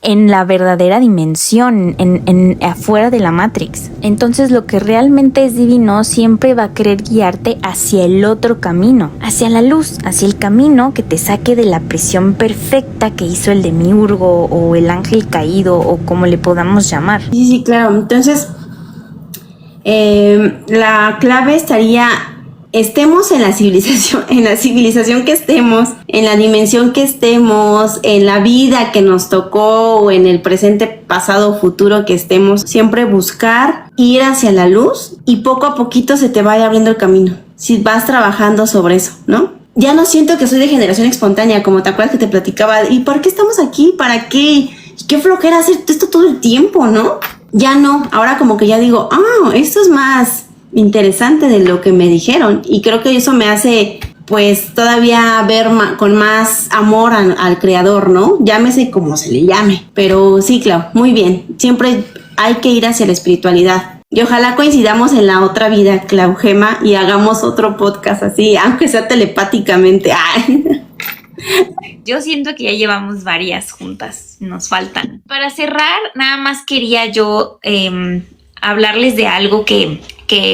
en la verdadera dimensión, en afuera de la Matrix. Entonces lo que realmente es divino siempre va a querer guiarte hacia el otro camino, hacia la luz, hacia el camino que te saque de la prisión perfecta que hizo el demiurgo o el ángel caído o como le podamos llamar. Sí, claro. Entonces, la clave estaría... Estemos en la civilización que estemos, en la dimensión que estemos, en la vida que nos tocó o en el presente, pasado, futuro que estemos, siempre buscar ir hacia la luz y poco a poquito se te vaya abriendo el camino. Si vas trabajando sobre eso, ¿no? Ya no siento que soy de generación espontánea, como te acuerdas que te platicaba. ¿Y por qué estamos aquí? ¿Para qué? ¿Qué flojera hacer esto todo el tiempo, no? Ya no. Ahora como que ya digo, esto es más interesante de lo que me dijeron y creo que eso me hace pues todavía ver con más amor al creador, ¿no? Llámese como se le llame, pero sí, Clau, muy bien, siempre hay que ir hacia la espiritualidad y ojalá coincidamos en la otra vida, Clau, Gema, y hagamos otro podcast así, aunque sea telepáticamente. Yo siento que ya llevamos varias juntas, nos faltan. Para cerrar, nada más quería yo hablarles de algo que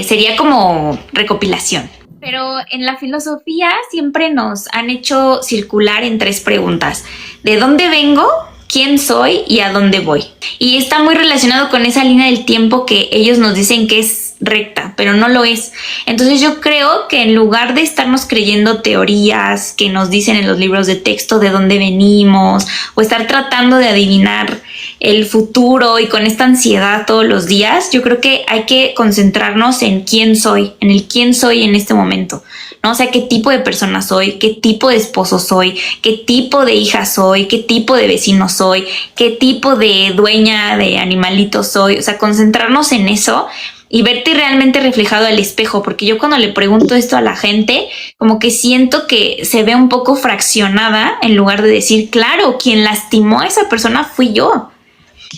sería como recopilación. Pero en la filosofía siempre nos han hecho circular en 3 preguntas. ¿De dónde vengo? ¿Quién soy? ¿Y a dónde voy? Y está muy relacionado con esa línea del tiempo que ellos nos dicen que es recta, pero no lo es. Entonces yo creo que en lugar de estarnos creyendo teorías que nos dicen en los libros de texto de dónde venimos o estar tratando de adivinar el futuro y con esta ansiedad todos los días, yo creo que hay que concentrarnos en quién soy, en el quién soy en este momento, ¿no? O sea, qué tipo de persona soy, qué tipo de esposo soy, qué tipo de hija soy, qué tipo de vecino soy, qué tipo de dueña de animalito soy. O sea, concentrarnos en eso y verte realmente reflejado al espejo, porque yo cuando le pregunto esto a la gente, como que siento que se ve un poco fraccionada en lugar de decir, claro, quien lastimó a esa persona fui yo.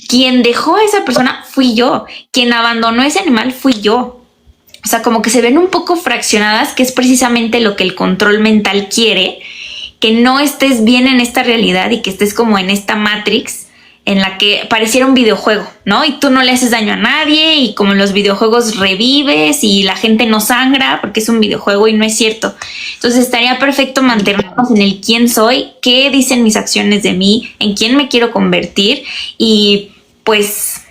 Quien dejó a esa persona fui yo. Quien abandonó a ese animal fui yo. O sea, como que se ven un poco fraccionadas, que es precisamente lo que el control mental quiere, que no estés bien en esta realidad y que estés como en esta Matrix, en la que pareciera un videojuego, ¿no? Y tú no le haces daño a nadie y como en los videojuegos revives y la gente no sangra porque es un videojuego y no es cierto. Entonces estaría perfecto mantenernos en el quién soy, qué dicen mis acciones de mí, en quién me quiero convertir y pues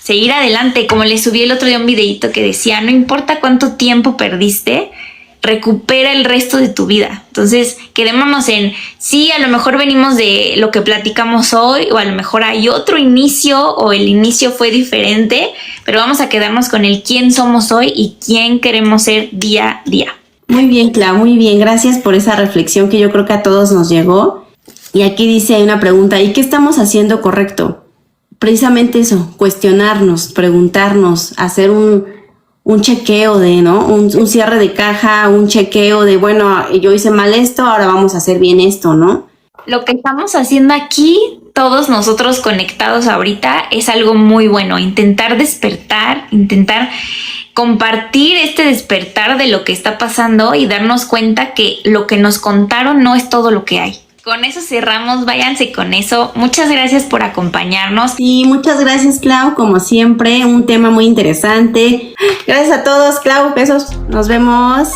seguir adelante. Como les subí el otro día un videito que decía, no importa cuánto tiempo perdiste, recupera el resto de tu vida. Entonces, quedémonos en, sí, a lo mejor venimos de lo que platicamos hoy, o a lo mejor hay otro inicio, o el inicio fue diferente, pero vamos a quedarnos con el quién somos hoy y quién queremos ser día a día. Muy bien, Clau, muy bien. Gracias por esa reflexión que yo creo que a todos nos llegó. Y aquí dice, hay una pregunta, ¿y qué estamos haciendo correcto? Precisamente eso, cuestionarnos, preguntarnos, hacer un chequeo de, ¿no? Un cierre de caja, un chequeo de, bueno, yo hice mal esto, ahora vamos a hacer bien esto, ¿no? Lo que estamos haciendo aquí, todos nosotros conectados ahorita, es algo muy bueno. Intentar despertar, intentar compartir este despertar de lo que está pasando y darnos cuenta que lo que nos contaron no es todo lo que hay. Con eso cerramos, váyanse con eso. Muchas gracias por acompañarnos. Sí, muchas gracias, Clau, como siempre, un tema muy interesante. Gracias a todos, Clau, besos, nos vemos.